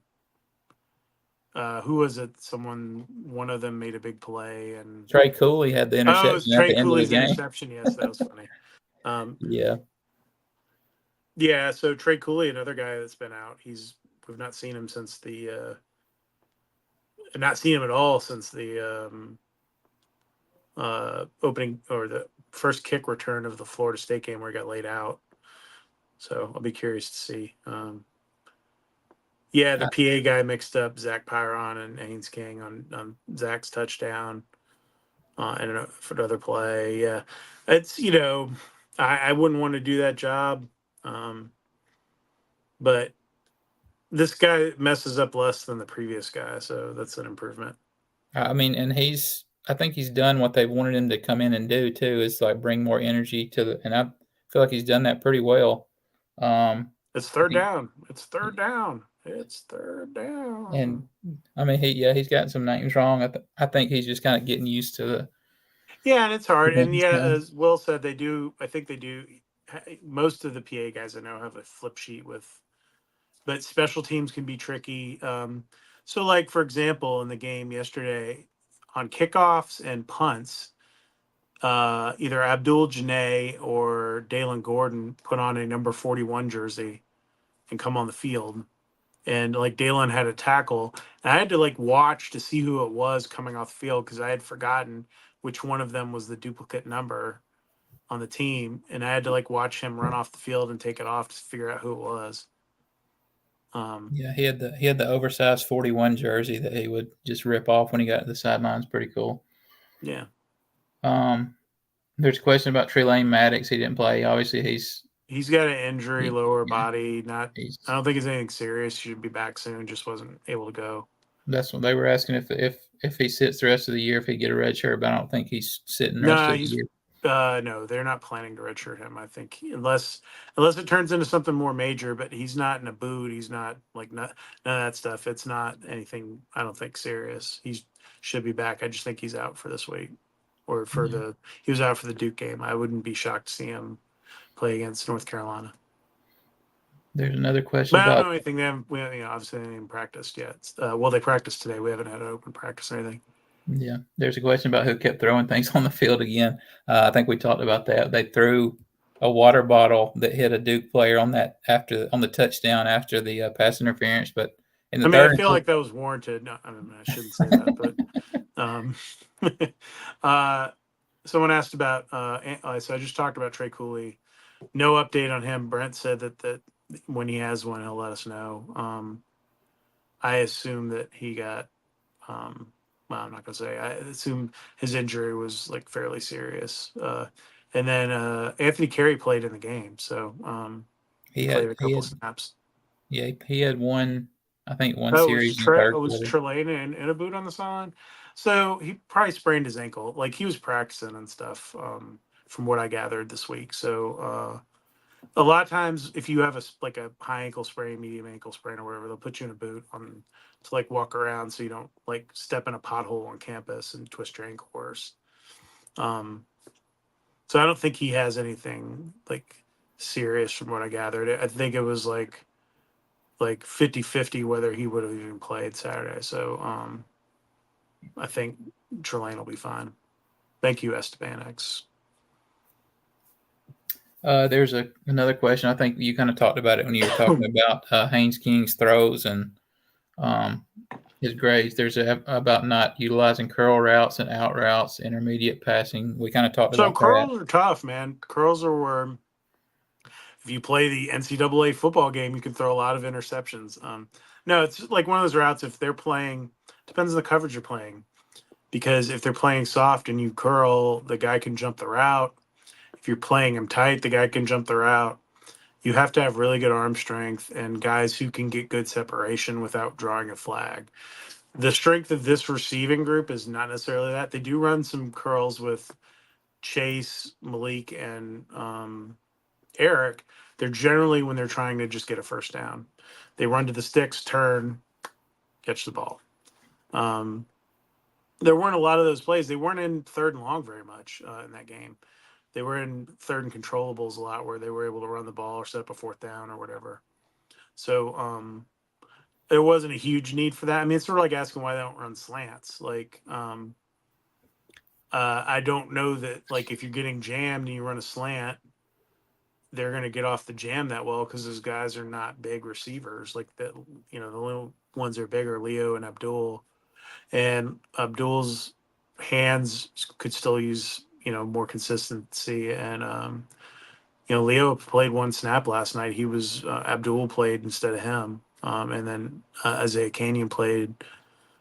was it? One of them made a big play, and Trey Cooley had the interception. Oh, it was Trey Cooley's interception. Yes, that was funny. Yeah. Yeah, so Trey Cooley, another guy that's been out, he's We've not seen him since not seen him at all since the opening or the first kick return of the Florida State game where he got laid out. So I'll be curious to see. Yeah, the PA guy mixed up Zach Pyron and Haynes King on Zach's touchdown and for another play. Yeah, it's I wouldn't want to do that job, but this guy messes up less than the previous guy, so that's an improvement. I mean, and I think he's done what they wanted him to come in and do too, is like bring more energy to and I feel like he's done that pretty well. It's third he, down. It's third down. It's third down. and I mean, he's gotten some names wrong. I think he's just kind of getting used to the. Yeah, and it's hard. And yeah, Now. as Will said, they do. I think they do. Most of the PA guys I know have a flip sheet with, but special teams can be tricky. So, like for example, in the game yesterday, on kickoffs and punts, either Abdul Janae or Dalen Gordon put on a number 41 jersey and come on the field. And like Dalen had a tackle, and I had to like watch to see who it was coming off the field because I had forgotten which one of them was the duplicate number on the team, and I had to like watch him run off the field and take it off to figure out who it was. Yeah, he had the oversized 41 jersey that he would just rip off when he got to the sidelines. Pretty cool. Yeah. There's a question about Trelane Maddox. He didn't play. Obviously, he's got an injury, lower body. I don't think it's anything serious. He should be back soon. Just wasn't able to go. That's what they were asking if he sits the rest of the year, if he get a red shirt. But I don't think he's sitting the rest of the year. No, they're not planning to redshirt him. I think unless it turns into something more major. But he's not in a boot. He's not like none of that stuff. It's not anything. I don't think serious. He should be back. I just think he's out for this week, or for he was out for the Duke game. I wouldn't be shocked to see him play against North Carolina. There's another question but about. I don't know anything. They haven't. Obviously, they haven't even practiced yet. Well, they practiced today. We haven't had an open practice or anything. Yeah, there's a question about who kept throwing things on the field again. I think we talked about that. They threw a water bottle that hit a Duke player on the touchdown after the pass interference. But in the I feel like that was warranted. No, I shouldn't say that, but someone asked about. So I just talked about Trey Cooley. No update on him. Brent said that when he has one, he'll let us know. I assume that he got. Well, I'm not gonna say. I assume his injury was like fairly serious. And then Anthony Carey played in the game, so he played a couple snaps. Yeah, he had one. I think one series in the third quarter. Was Trelane in a boot on the sideline? So he probably sprained his ankle. Like he was practicing and stuff, from what I gathered this week. So a lot of times, if you have a high ankle sprain, medium ankle sprain, or whatever, they'll put you in a boot to like walk around so you don't like step in a pothole on campus and twist your ankle worse. So I don't think he has anything like serious from what I gathered. I think it was like 50-50 whether he would have even played Saturday. So I think Trelane will be fine. Thank you, Esteban X. There's another question. I think you kind of talked about it when you were talking about Haynes King's throws and his grades. There's about not utilizing curl routes and out routes, intermediate passing. We kind of talked about that. So curls are tough, man. Curls are where if you play the NCAA football game, you can throw a lot of interceptions. No, it's like one of those routes. If they're playing, depends on the coverage you're playing, because if they're playing soft and you curl, the guy can jump the route. If you're playing him tight, the guy can jump the route. You have to have really good arm strength and guys who can get good separation without drawing a flag. The strength of this receiving group is not necessarily that. They do run some curls with Chase, Malik, and Eric. They're generally when they're trying to just get a first down. They run to the sticks, turn, catch the ball. There weren't a lot of those plays. They weren't in third and long very much in that game. They were in third and controllables a lot where they were able to run the ball or set up a fourth down or whatever. So there wasn't a huge need for that. I mean, it's sort of like asking why they don't run slants. Like I don't know that, like, if you're getting jammed and you run a slant, they're going to get off the jam that well because those guys are not big receivers like that. You know, the little ones are bigger, Leo and Abdul, and Abdul's hands could still use, you know, more consistency. And you know, Leo played one snap last night. He was Abdul played instead of him, and then Isaiah Canyon played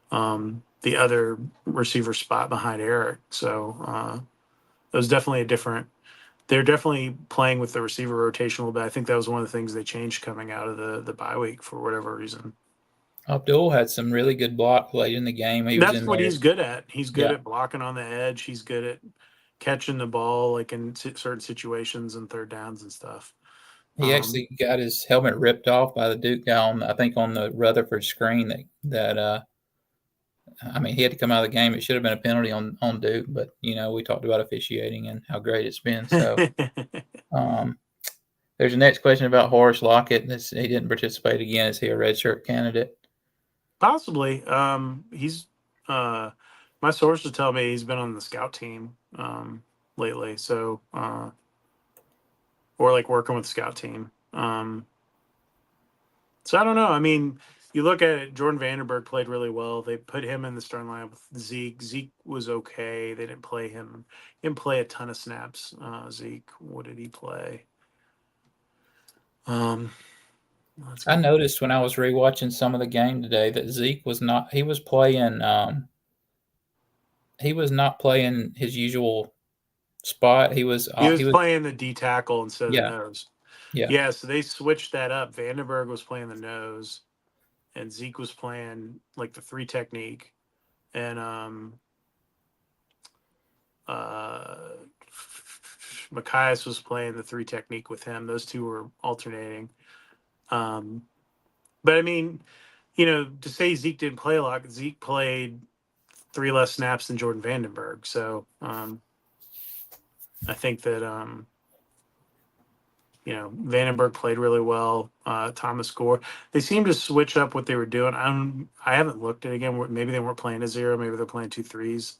the other receiver spot behind Eric. So it was definitely a different. They're definitely playing with the receiver rotation a little bit. I think that was one of the things they changed coming out of the bye week for whatever reason. Abdul had some really good block late in the game. He was That's in what there. he's good at. He's good Yeah. at blocking on the edge. He's good at catching the ball, like in certain situations and third downs and stuff. He actually got his helmet ripped off by the Duke guy on, I think, on the Rutherford screen. I mean, he had to come out of the game. It should have been a penalty on Duke, but you know, we talked about officiating and how great it's been. So, um, there's a next question about Horace Lockett. He didn't participate again. Is he a redshirt candidate? Possibly. He's my sources tell me he's been on the scout team lately. So or like working with the scout team. So I don't know. I mean, you look at it, Jordan Vandenberg played really well. They put him in the starting lineup with Zeke. Zeke was okay. They didn't play him. He didn't play a ton of snaps. Zeke, what did he play? Um, I noticed when I was rewatching some of the game today that Zeke was not. He was playing. He was not playing his usual spot. He was. he was He was. playing the D tackle instead of the Yeah. nose. Yeah. Yeah, so they switched that up. Vandenberg was playing the nose, and Zeke was playing like the three technique, and Machias was playing the three technique with him. Those two were alternating. Um, but I mean, you know, to say Zeke didn't play a lot, Zeke played three less snaps than Jordan Vandenberg. So I think that you know, Vandenberg played really well. Thomas Gore. They seemed to switch up what they were doing. I haven't looked at it again. Maybe they weren't playing a zero. Maybe they're playing 2 3s.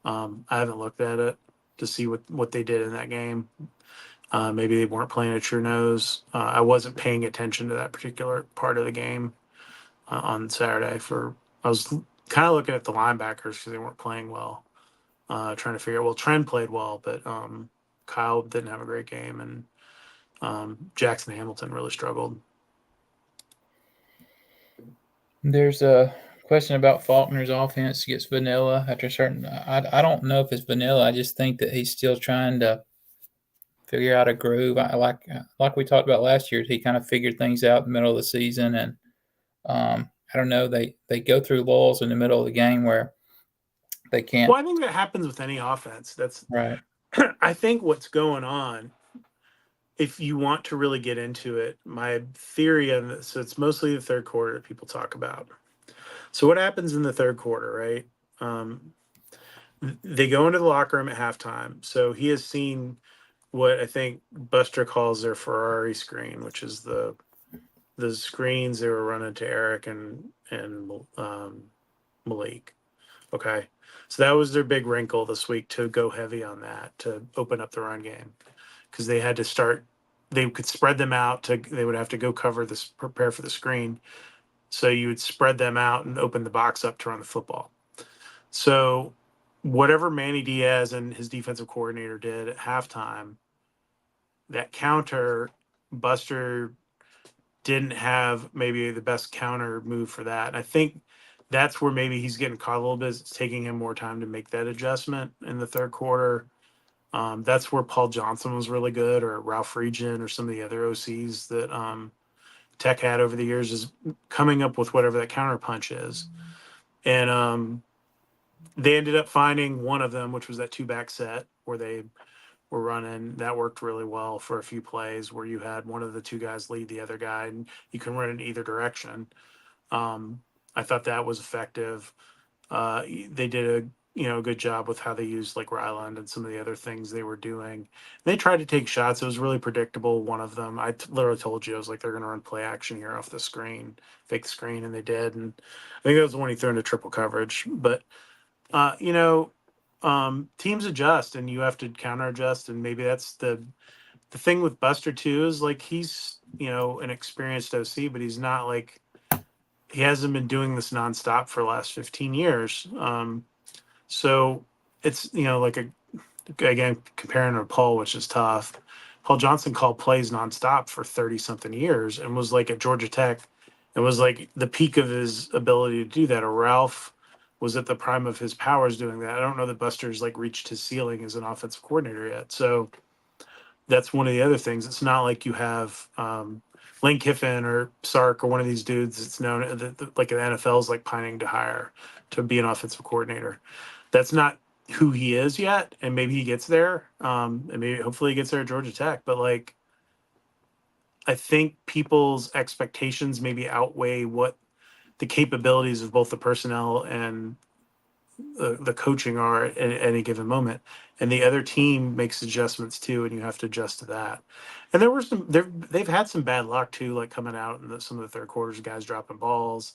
I haven't looked at it to see what they did in that game. Maybe they weren't playing a true nose. I wasn't paying attention to that particular part of the game on Saturday. I was kind of looking at the linebackers because they weren't playing well. Trying to figure out. Well, Trent played well, but Kyle didn't have a great game, and Jackson Hamilton really struggled. There's a question about Faulkner's offense gets vanilla after a certain. I don't know if it's vanilla. I just think that he's still trying to figure out a groove. Like we talked about last year. He kind of figured things out in the middle of the season, and I don't know. They go through lulls in the middle of the game where they can't. Well, I think that happens with any offense. That's Right. I think what's going on. If you want to really get into it, my theory on this, so it's mostly the third quarter that people talk about. So what happens in the third quarter, right? They go into the locker room at halftime. So he has seen what I think Buster calls their Ferrari screen, which is the screens they were running to Eric and Malik. Okay, so that was their big wrinkle this week, to go heavy on that to open up the run game, because they had to start. They could spread them out to. They would have to go cover this, prepare for the screen. So you would spread them out and open the box up to run the football. So whatever Manny Diaz and his defensive coordinator did at halftime, that counter, Buster didn't have maybe the best counter move for that. And I think that's where maybe he's getting caught a little bit. It's taking him more time to make that adjustment in the third quarter. That's where Paul Johnson was really good, or Ralph Regent, or some of the other OCs that Tech had over the years, is coming up with whatever that counter punch is. And they ended up finding one of them, which was that two back set where they were running. That worked really well for a few plays, where you had one of the two guys lead the other guy, and you can run in either direction. I thought that was effective. They did a good job with how they used like Ryland and some of the other things they were doing. They tried to take shots. It was really predictable. One of them, literally told you, I was like, they're going to run play action here off the screen, fake screen, and they did. And I think that was the one he threw into triple coverage. But teams adjust, and you have to counter adjust, and maybe that's the the thing with Buster too is like he's an experienced OC, but he's not like he hasn't been doing this nonstop for the last 15 years. So it's like again comparing to Paul, which is tough. Paul Johnson called plays nonstop for 30 something years and was like at Georgia Tech. It was like the peak of his ability to do that. Or Ralph was at the prime of his powers doing that. I don't know that Buster's like reached his ceiling as an offensive coordinator yet. So that's one of the other things. It's not like you have Lane Kiffin or Sark or one of these dudes that's known that like an NFL is like pining to hire to be an offensive coordinator. That's not who he is yet, and maybe he gets there. And maybe hopefully he gets there at Georgia Tech. But like, I think people's expectations maybe outweigh what the capabilities of both the personnel and the coaching are at any given moment, and the other team makes adjustments too, and you have to adjust to that. And they've had some bad luck too, like coming out in some of the third quarters, guys dropping balls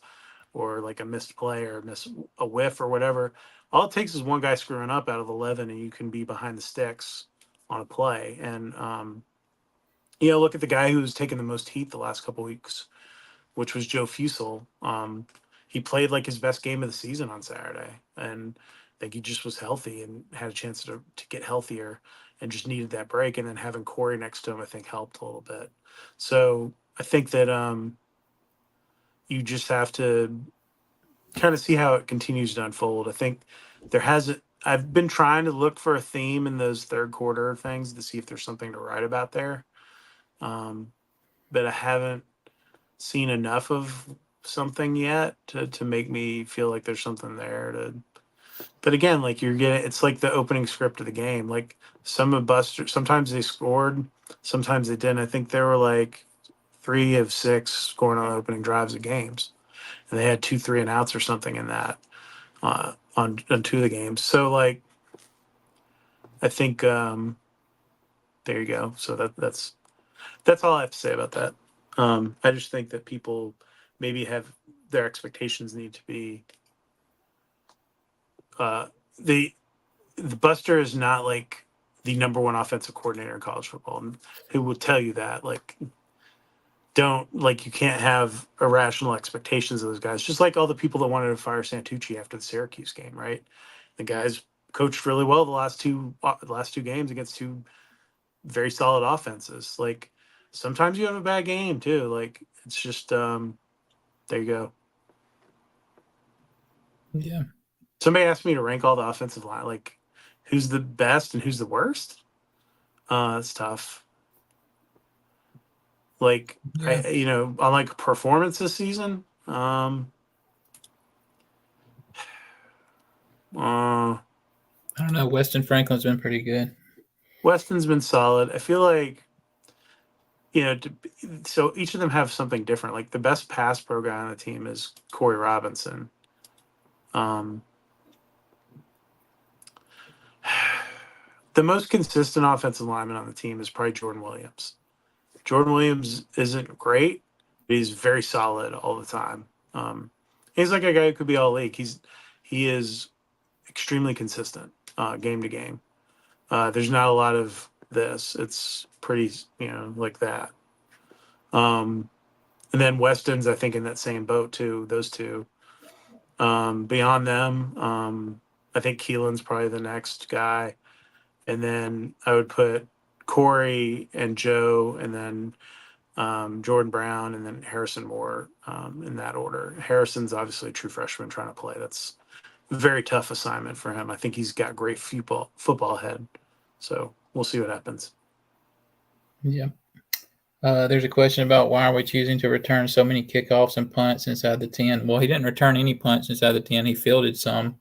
or like a missed play or miss a whiff or whatever. All it takes is one guy screwing up out of 11, and you can be behind the sticks on a play. And look at the guy who's taken the most heat the last couple weeks, which was Joe Fusel. He played like his best game of the season on Saturday, and I think he just was healthy and had a chance to get healthier and just needed that break. And then having Corey next to him, I think, helped a little bit. So I think that you just have to kind of see how it continues to unfold. I think there hasn't. I've been trying to look for a theme in those third quarter things to see if there's something to write about there, but I haven't seen enough of something yet to make me feel like there's something there to. But again, like it's like the opening script of the game. Like some of Buster, sometimes they scored, sometimes they didn't. I think there were like 3 of 6 scoring on opening drives of games, and they had 2 3-and-outs or something in that on 2 of the games. So like, I think there you go. So that's all I have to say about that. I just think that people maybe have their expectations need to be uh, the Buster is not like the number one offensive coordinator in college football, and who will tell you that don't like you can't have irrational expectations of those guys. Just like all the people that wanted to fire Santucci after the Syracuse game, right? The guys coached really well the last two games against 2 very solid offenses. Like sometimes you have a bad game too. Like it's just there you go. Yeah. Somebody asked me to rank all the offensive line, like who's the best and who's the worst. It's tough. Like Yeah. on like performance this season. Uh, I don't know. Weston Franklin's been pretty good. Weston's been solid. I feel like so each of them have something different. Like the best pass pro guy on the team is Corey Robinson. Um, the most consistent offensive lineman on the team is probably Jordan Williams. Jordan Williams isn't great, but he's very solid all the time. He's like a guy who could be all league. He is extremely consistent game to game. There's not a lot of this. It's pretty like that. And then Weston's I think in that same boat too. Those two. Beyond them, I think Keelan's probably the next guy, and then I would put Corey and Joe, and then Jordan Brown, and then Harrison Moore in that order. Harrison's obviously a true freshman trying to play. That's a very tough assignment for him. I think he's got great football head. So we'll see what happens. Yeah. There's a question about why are we choosing to return so many kickoffs and punts inside the 10? Well, he didn't return any punts inside the 10. He fielded some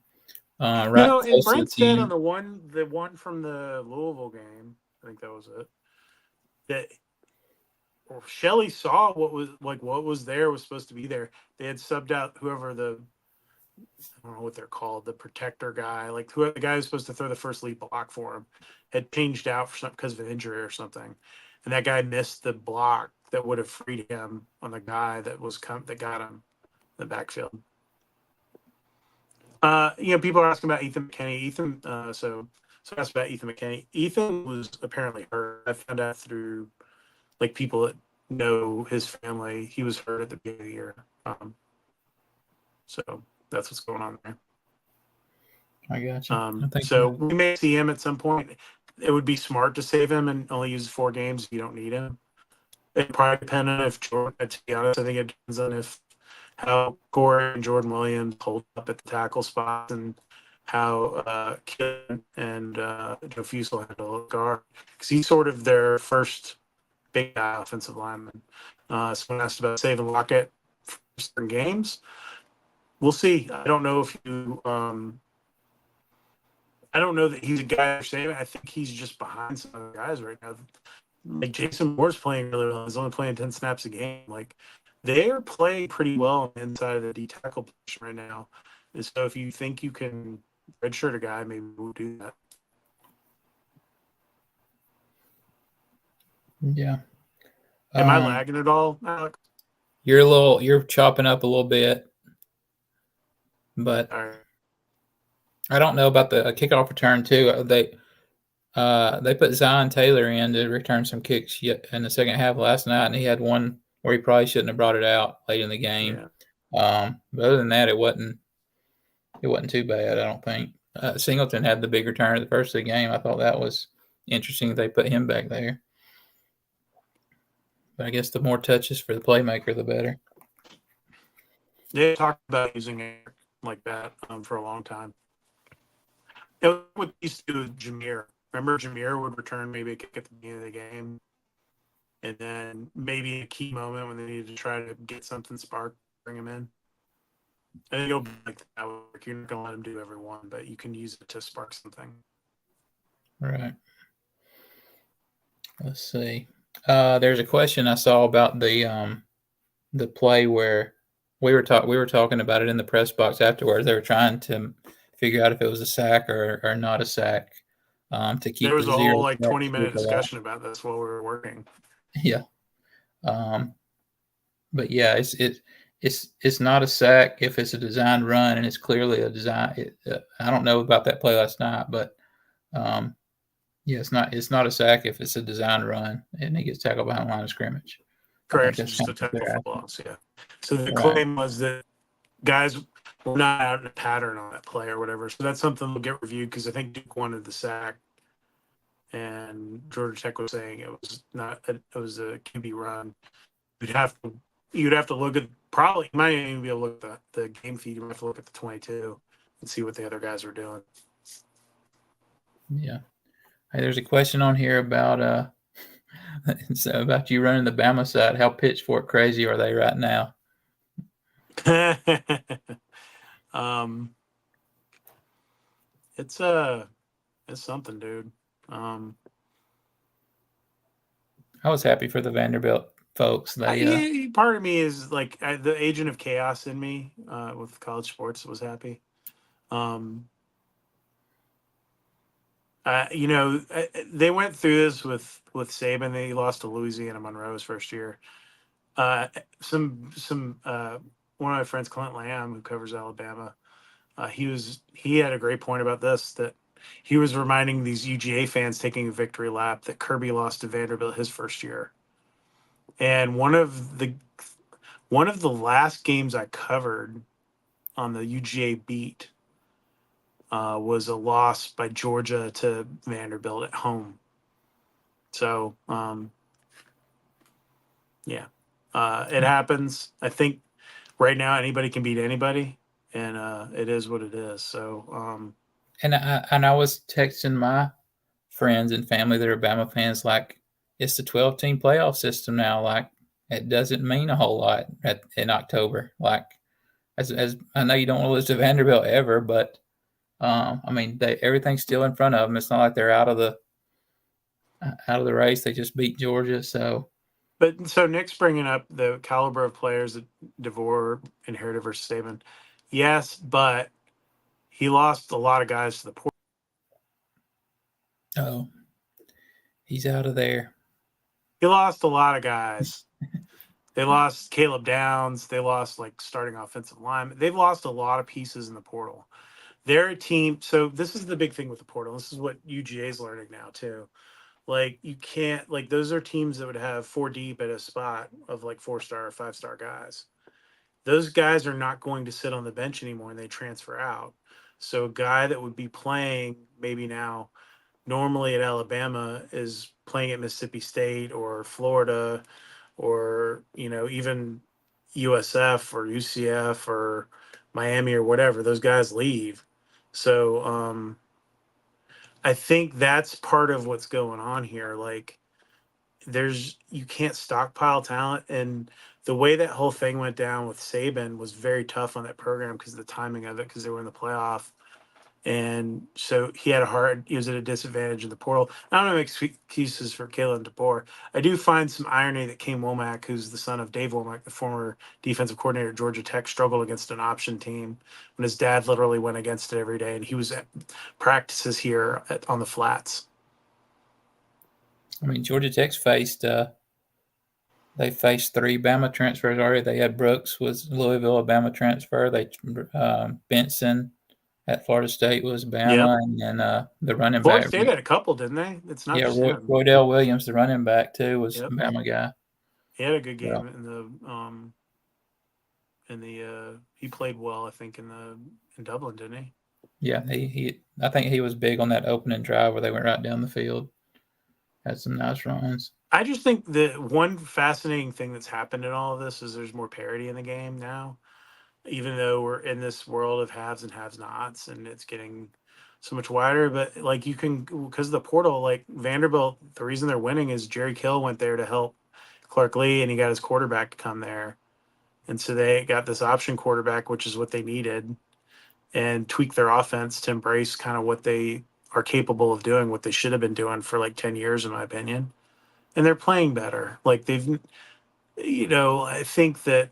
right And close to Brent the said on 10. the one from the Louisville game, I think that was it, that or Shelley saw what was there was supposed to be there. They had subbed out whoever I don't know what they're called, the protector guy, like who the guy who's supposed to throw the first lead block for him, had changed out for something because of an injury or something, and that guy missed the block that would have freed him on the guy that got him in the backfield. People are asking about Ethan McKinney. So asked about Ethan McKinney. Ethan was apparently hurt I found out through like people that know his family. He was hurt at the beginning of the year. So that's what's going on there. I got you. I think So we may see him at some point. It would be smart to save him and only use 4 games. You don't need him. It probably depends on if Jordan, to be honest, I think it depends on how Corey and Jordan Williams hold up at the tackle spot and how Kidd and Joe Fusel handle guard. Because he's sort of their first big guy offensive lineman. Someone asked about saving Lockett for certain games. We'll see. I don't know if you I don't know that he's a guy you're saving. I think he's just behind some of the guys right now. Like Jason Moore's playing really well. He's only playing 10 snaps a game. Like they are playing pretty well inside of the D tackle position right now. And so if you think you can redshirt a guy, maybe we'll do that. Yeah. Am I lagging at all, Alex? You're chopping up a little bit, but All right. I don't know about the kickoff return too. They put Zion Taylor in to return some kicks in the second half last night, and he had one where he probably shouldn't have brought it out late in the game. Yeah. But other than that, it wasn't too bad. I don't think Singleton had the big return at the first of the game. I thought that was interesting. They put him back there. But I guess the more touches for the playmaker, the better. They talked about using it like that for a long time. It was what they used to do with Jameer. Remember, Jameer would return maybe a kick at the beginning of the game, and then maybe a key moment when they needed to try to get something sparked, bring him in. I think it'll be like that. You're not going to let him do every one, but you can use it to spark something. Right. Let's see. There's a question I saw about the play where we were talking about it in the press box afterwards. They were trying to figure out if it was a sack or not a sack to keep. There was the a whole 0 20-minute discussion about this while we were working. Yeah. But yeah, it's not a sack if it's a designed run and it's clearly a design. I don't know about that play last night, but yeah, it's not a sack if it's a designed run and he gets tackled behind the line of scrimmage. Correct. It's just a tackle for loss. Yeah. So the Right. claim was that guys were not out in a pattern on that play or whatever. So that's something we'll get reviewed because I think Duke wanted the sack, and Georgia Tech was saying it was not. It was a QB run. You'd have to look at probably. You might even be able to look at the game feed. You might have to look at the 22 and see what the other guys were doing. Yeah. Hey, there's a question on here about about you running the Bama side. How pitchfork crazy are they right now? It's something, dude. I was happy for the Vanderbilt folks. They part of me is like the agent of chaos in me with college sports was happy. They went through this with Saban. They lost to Louisiana Monroe's first year. One of my friends, Clint Lamb, who covers Alabama, he had a great point about this, that he was reminding these UGA fans taking a victory lap that Kirby lost to Vanderbilt his first year. And one of the last games I covered on the UGA beat was a loss by Georgia to Vanderbilt at home. So, it happens. I think right now anybody can beat anybody, and it is what it is. So, and I was texting my friends and family that are Bama fans like it's the 12-team playoff system now. Like it doesn't mean a whole lot in October. Like as I know you don't want to lose to Vanderbilt ever, but I mean everything's still in front of them. It's not like they're out of the race. They just beat Georgia, so. But so Nick's bringing up the caliber of players that DeVore inherited versus Saban. Yes, but he lost a lot of guys to the portal. Oh, he's out of there. He lost a lot of guys. They lost Caleb Downs. They lost starting offensive linemen. They've lost a lot of pieces in the portal. They're a team. So this is the big thing with the portal. This is what UGA is learning now too. Like you can't like those are teams that would have four deep at a spot of like 4-star or 5-star guys. Those guys are not going to sit on the bench anymore and they transfer out. So a guy that would be playing maybe now normally at Alabama is playing at Mississippi State or Florida or even USF or UCF or Miami or whatever. Those guys leave. So I think that's part of what's going on here. Like you can't stockpile talent, and the way that whole thing went down with Saban was very tough on that program because of the timing of it, because they were in the playoff, and so he was at a disadvantage in the portal. I don't know excuses for Kalen DeBoer. I do find some irony that Kane Womack, who's the son of Dave Womack, the former defensive coordinator at Georgia Tech, struggled against an option team when his dad literally went against it every day, and he was at practices here on the flats. I mean, Georgia Tech's faced they faced three Bama transfers already. They had Brooks was Louisville, a Bama transfer. They Benson at Florida State was Yep. Bama, and then the running Florida back, State had a couple, didn't they? It's not yeah, just him. Roydell Williams, the running back too, was a Yep. Bama guy. He had a good Yeah, game he played well, I think, in Dublin, didn't he? yeah. I think he was big on that opening drive where they went right down the field. Had some nice runs. I just think the one fascinating thing that's happened in all of this is there's more parity in the game now, even though we're in this world of haves and haves nots and it's getting so much wider. But like you can, because of the portal, like Vanderbilt, the reason they're winning is Jerry Kill went there to help Clark Lee and he got his quarterback to come there. And so they got this option quarterback, which is what they needed, and tweak their offense to embrace kind of what they are capable of doing, what they should have been doing for like 10 years, in my opinion. And they're playing better. Like I think that,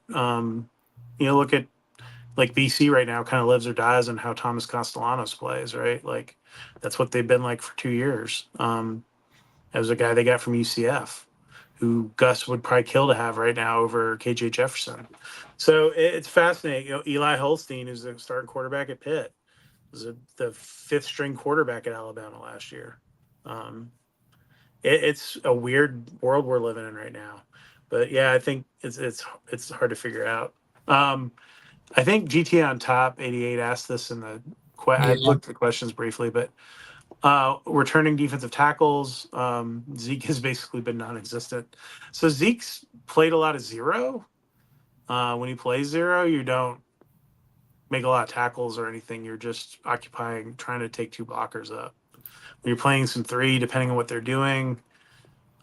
look at like BC right now kind of lives or dies on how Thomas Castellanos plays, right? Like that's what they've been like for 2 years. As a guy they got from UCF, who Gus would probably kill to have right now over KJ Jefferson. So it's fascinating. Eli Holstein, who's the starting quarterback at Pitt, was the fifth string quarterback at Alabama last year. Um, it's a weird world we're living in right now, but yeah, I think it's hard to figure out. I think GT on top 88 asked this in the I Yeah, looked at the questions briefly, but returning defensive tackles, Zeke has basically been non-existent. So Zeke's played a lot of zero. When he plays zero, you don't make a lot of tackles or anything. You're just occupying, trying to take two blockers up. When you're playing some three, depending on what they're doing,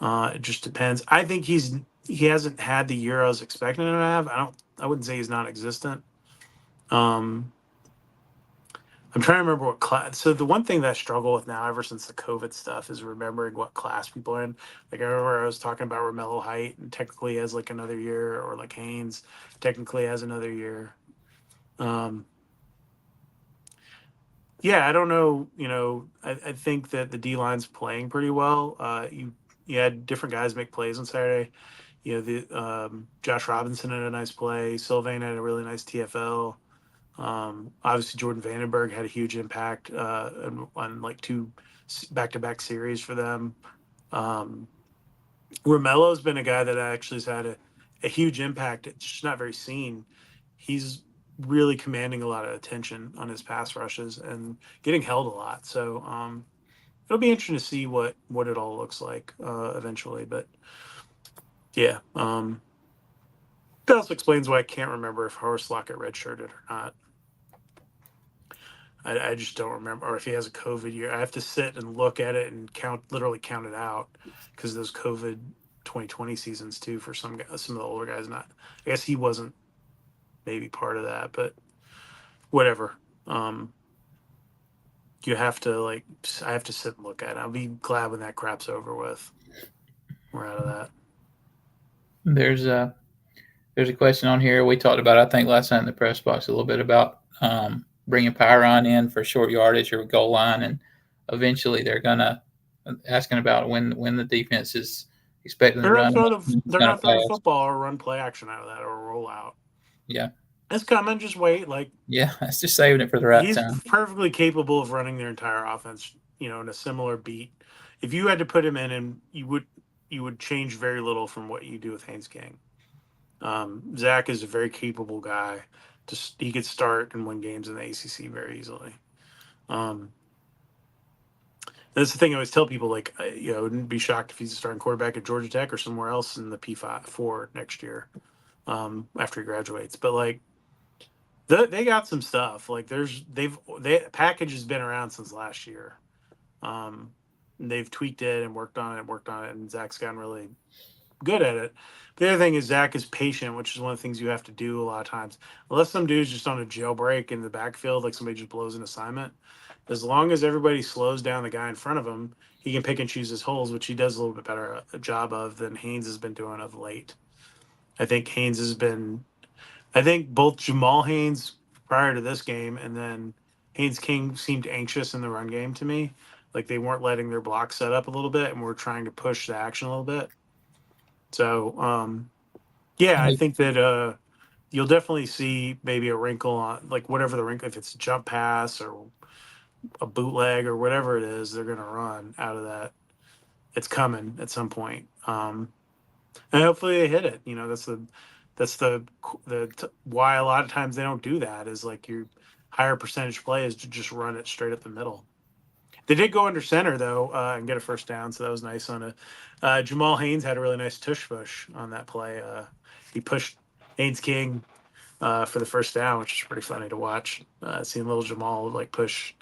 it just depends. I think he hasn't had the year I was expecting him to have. I wouldn't say he's non-existent. Um, I'm trying to remember what class. So the one thing that I struggle with now, ever since the COVID stuff, is remembering what class people are in. Like I remember I was talking about Romello Height, and technically has like another year, or like Haynes technically has another year. Um, yeah, I don't know. I think that the D line's playing pretty well. You had different guys make plays on Saturday. The Josh Robinson had a nice play. Sylvain had a really nice TFL. Obviously, Jordan Vandenberg had a huge impact on like two back-to-back series for them. Romello's been a guy that actually has had a huge impact. It's just not very seen. He's really commanding a lot of attention on his pass rushes and getting held a lot. So it'll be interesting to see what it all looks like eventually. But yeah, that also explains why I can't remember if Horace Lockett redshirted or not. I just don't remember, or if he has a COVID year. I have to sit and look at it and literally count it out, because those COVID 2020 seasons too for some guys, some of the older guys. Not, I guess he wasn't maybe part of that, but whatever. You have to I have to sit and look at it. I'll be glad when that crap's over with. We're out of that. there's a question on here we talked about. I think last night in the press box a little bit about bringing Pyron in for short yardage or goal line, and eventually they're gonna asking about when the defense is expecting the They're not run, throwing. They're kind not of throwing a pass. football or run play action out of that or a rollout. Yeah, It's coming. Just wait. Like yeah, it's just saving it for the right he's time. perfectly capable of running their entire offense, in a similar beat. If you had to put him in, and you would change very little from what you do with Haynes King. Zach is a very capable guy. Just he could start and win games in the ACC very easily. That's the thing I always tell people. Like, I wouldn't be shocked if he's a starting quarterback at Georgia Tech or somewhere else in the P4 next year, after he graduates. But like, they got some stuff. Like, package has been around since last year. They've tweaked it and worked on it, and Zach's gotten really good at it. The other thing is Zach is patient, which is one of the things you have to do a lot of times. Unless some dude's just on a jailbreak in the backfield, like somebody just blows an assignment. As long as everybody slows down the guy in front of him, he can pick and choose his holes, which he does a little bit better a job of than Haynes has been doing of late. I think both Jamal Haynes prior to this game and then Haynes King seemed anxious in the run game to me. Like they weren't letting their block set up a little bit and were trying to push the action a little bit. So, yeah, I think that you'll definitely see maybe a wrinkle on, like, whatever the wrinkle, if it's a jump pass or a bootleg or whatever it is, they're going to run out of that. It's coming at some point. And hopefully they hit it. That's why a lot of times they don't do that is like your higher percentage play is to just run it straight up the middle. They did go under center though, and get a first down, so that was nice on a. Jamal Haynes had a really nice tush push on that play. He pushed Haynes King for the first down, which is pretty funny to watch. Seeing little Jamal like push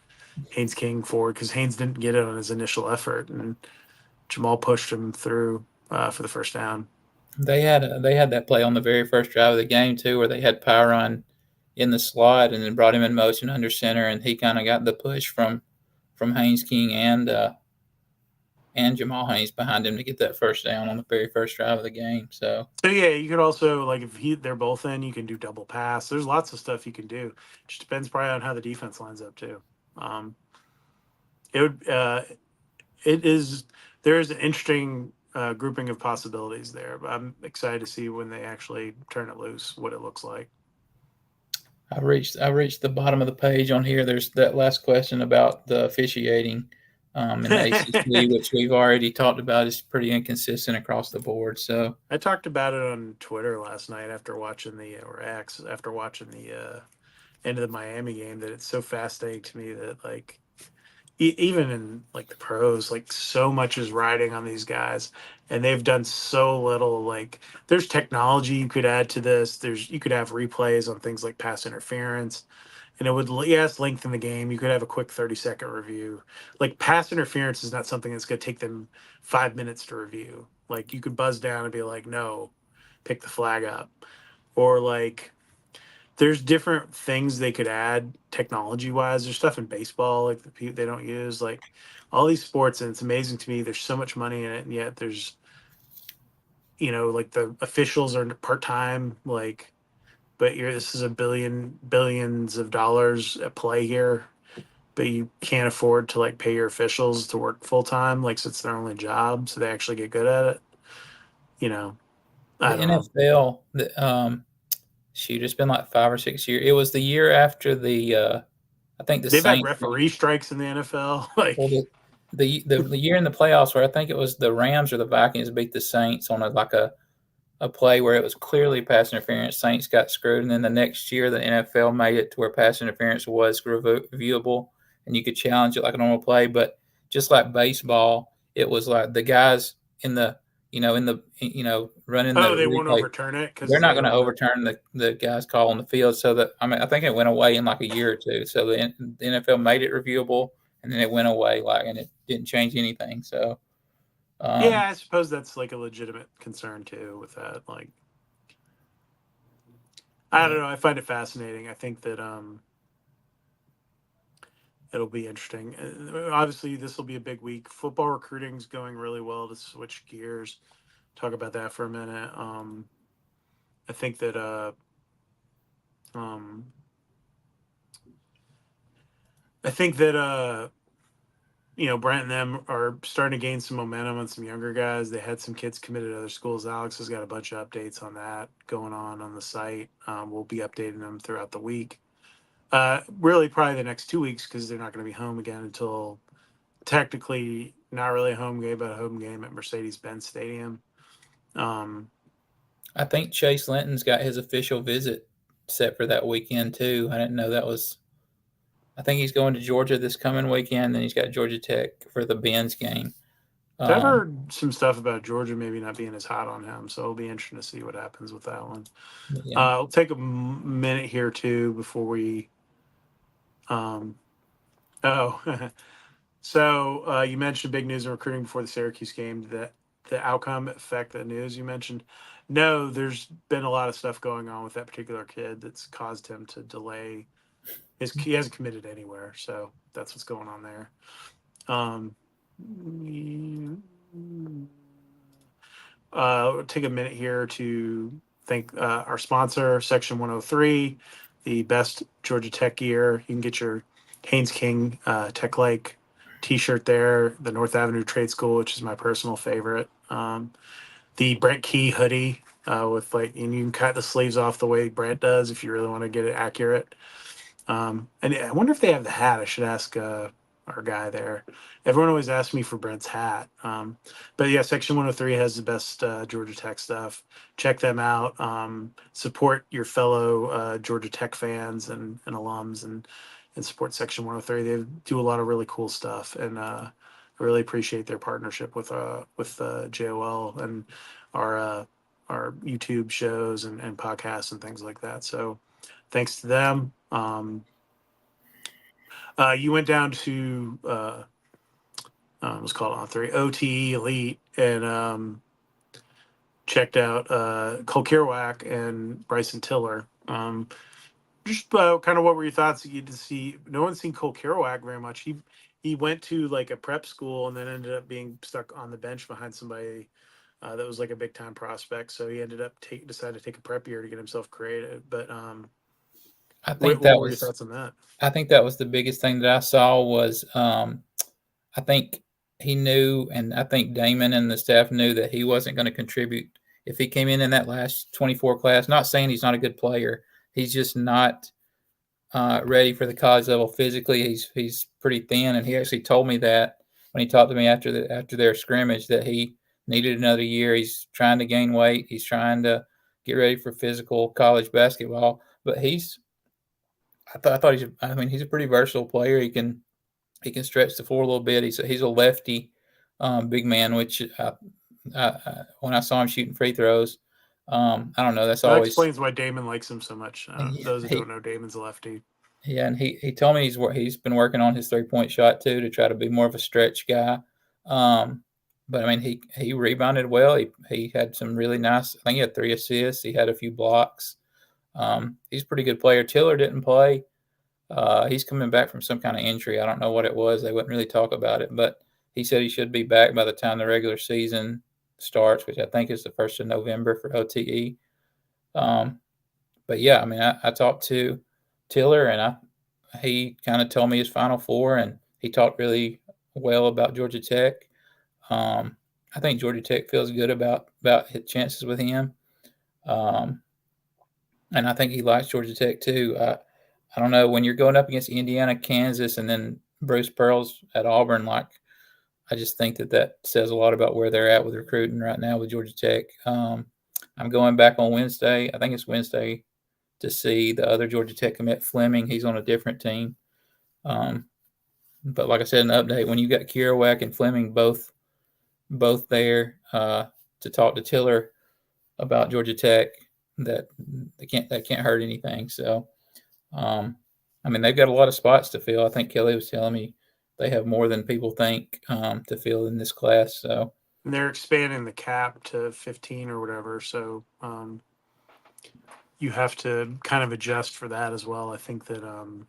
Haynes King forward because Haynes didn't get it on his initial effort, and Jamal pushed him through for the first down. They had that play on the very first drive of the game too, where they had Pyron in the slot and then brought him in motion under center, and he kind of got the push from Haynes King and Jamal Haynes behind him to get that first down on the very first drive of the game. So yeah, you could also like if they're both in, you can do double pass. There's lots of stuff you can do. It just depends probably on how the defense lines up too. It would it is there's an interesting grouping of possibilities there. But I'm excited to see when they actually turn it loose, what it looks like. I reached the bottom of the page on here. There's that last question about the officiating in the ACC, which we've already talked about, is pretty inconsistent across the board. So I talked about it on Twitter last night after watching the end of the Miami game that it's so fascinating to me that like even in like the pros, like so much is riding on these guys, and they've done so little. Like there's technology you could add to this. You could have replays on things like pass interference, and it would lengthen the game. You could have a quick 30-second review. Like pass interference is not something that's going to take them 5 minutes to review. Like you could buzz down and be like, no, pick the flag up, or like there's different things they could add technology wise. There's stuff in baseball like they don't use, like all these sports, and it's amazing to me. There's so much money in it, and yet there's like the officials are part time, like, but this is billions of dollars at play here, but you can't afford to like pay your officials to work full time, like so it's their only job, so they actually get good at it. I the don't know. NFL, shoot, it's been like 5 or 6 years. It was the year after I think the They've had Saints. referee strikes in the NFL. Well, Like, the year in the playoffs where I think it was the Rams or the Vikings beat the Saints on a play where it was clearly pass interference. Saints got screwed, and then the next year the NFL made it to where pass interference was reviewable, and you could challenge it like a normal play. But just like baseball, it was like the guys in the running the oh, they won't replay. overturn it They're because not they going to don't. overturn the guy's call on the field. So that I think it went away in like a year or two. So the NFL made it reviewable, and then it went away and it didn't change anything. So Yeah, I suppose that's like a legitimate concern too with that. Like, I don't yeah. know. I find it fascinating. I think that it'll be interesting. Obviously, this will be a big week. Football recruiting's going really well. To switch gears, talk about that for a minute. I think that um, I think that Brent and them are starting to gain some momentum on some younger guys. They had some kids committed to other schools. Alex has got a bunch of updates on that going on the site. We'll be updating them throughout the week. Really, probably the next 2 weeks because they're not going to be home again until technically not really a home game, but a home game at Mercedes-Benz Stadium. I think Chase Linton's got his official visit set for that weekend too. I didn't know that was. I think he's going to Georgia this coming weekend. Then he's got Georgia Tech for the Benz game. So I've heard some stuff about Georgia maybe not being as hot on him, so it'll be interesting to see what happens with that one. Yeah. I'll take a minute here too before we. Um, oh, so you mentioned big news in recruiting before the Syracuse game. That the outcome affect the news you mentioned? No, there's been a lot of stuff going on with that particular kid that's caused him to delay. He hasn't committed anywhere, so that's what's going on there. Take a minute here to thank our sponsor, Section 103, the best Georgia Tech gear. You can get your Haynes King Tech Like t-shirt there, the North Avenue Trade School, which is my personal favorite. The Brent Key hoodie with and you can cut the sleeves off the way Brent does if you really want to get it accurate. And I wonder if they have the hat. I should ask our guy there. Everyone always asks me for Brent's hat. But yeah, Section 103 has the best Georgia Tech stuff. Check them out. Support your fellow Georgia Tech fans and alums and support Section 103. They do a lot of really cool stuff. And I really appreciate their partnership with JOL and our YouTube shows and podcasts and things like that. So thanks to them. You went down to what's called on 3 OTE Elite and checked out Cole Kerouac and Bryson Tiller. Just kind of what were your thoughts? You to see no one's seen Cole Kerouac very much. He went to like a prep school and then ended up being stuck on the bench behind somebody that was like a big time prospect. So he ended up decided to take a prep year to get himself created. But I think what that were your was. thoughts on that? I think that was the biggest thing that I saw was. I think he knew, and I think Damon and the staff knew that he wasn't going to contribute if he came in that last 24 class. Not saying he's not a good player, he's just not ready for the college level physically. He's pretty thin, and he actually told me that when he talked to me after their scrimmage that he needed another year. He's trying to gain weight. He's trying to get ready for physical college basketball. But I thought he's a pretty versatile player. He can stretch the floor a little bit. He's a lefty big man, which when I saw him shooting free throws, I don't know. That's That always explains why Damon likes him so much. yeah. Those that don't know, Damon's a lefty. Yeah, and he told me he's been working on his 3-point shot too to try to be more of a stretch guy. But I mean, he rebounded well. He had some really nice. I think he had 3 assists. He had a few blocks. He's a pretty good player. Tiller didn't play. He's coming back from some kind of injury. I don't know what it was. They wouldn't really talk about it, but he said he should be back by the time the regular season starts, which I think is the 1st of November for OTE. But yeah, I mean, I talked to Tiller, and he kind of told me his Final Four, and he talked really well about Georgia Tech. I think Georgia Tech feels good about his chances with him, and I think he likes Georgia Tech too. I don't know, when you're going up against Indiana, Kansas, and then Bruce Pearl's at Auburn, I just think that says a lot about where they're at with recruiting right now with Georgia Tech. I'm going back on Wednesday. I think it's Wednesday to see the other Georgia Tech commit, Fleming. He's on a different team. But like I said in the update, when you got Kerouac and Fleming both there to talk to Tiller about Georgia Tech, that can't hurt anything. So. I mean, they've got a lot of spots to fill. I think Kelly was telling me they have more than people think to fill in this class. So And they're expanding the cap to 15 or whatever. So you have to kind of adjust for that as well. I think that and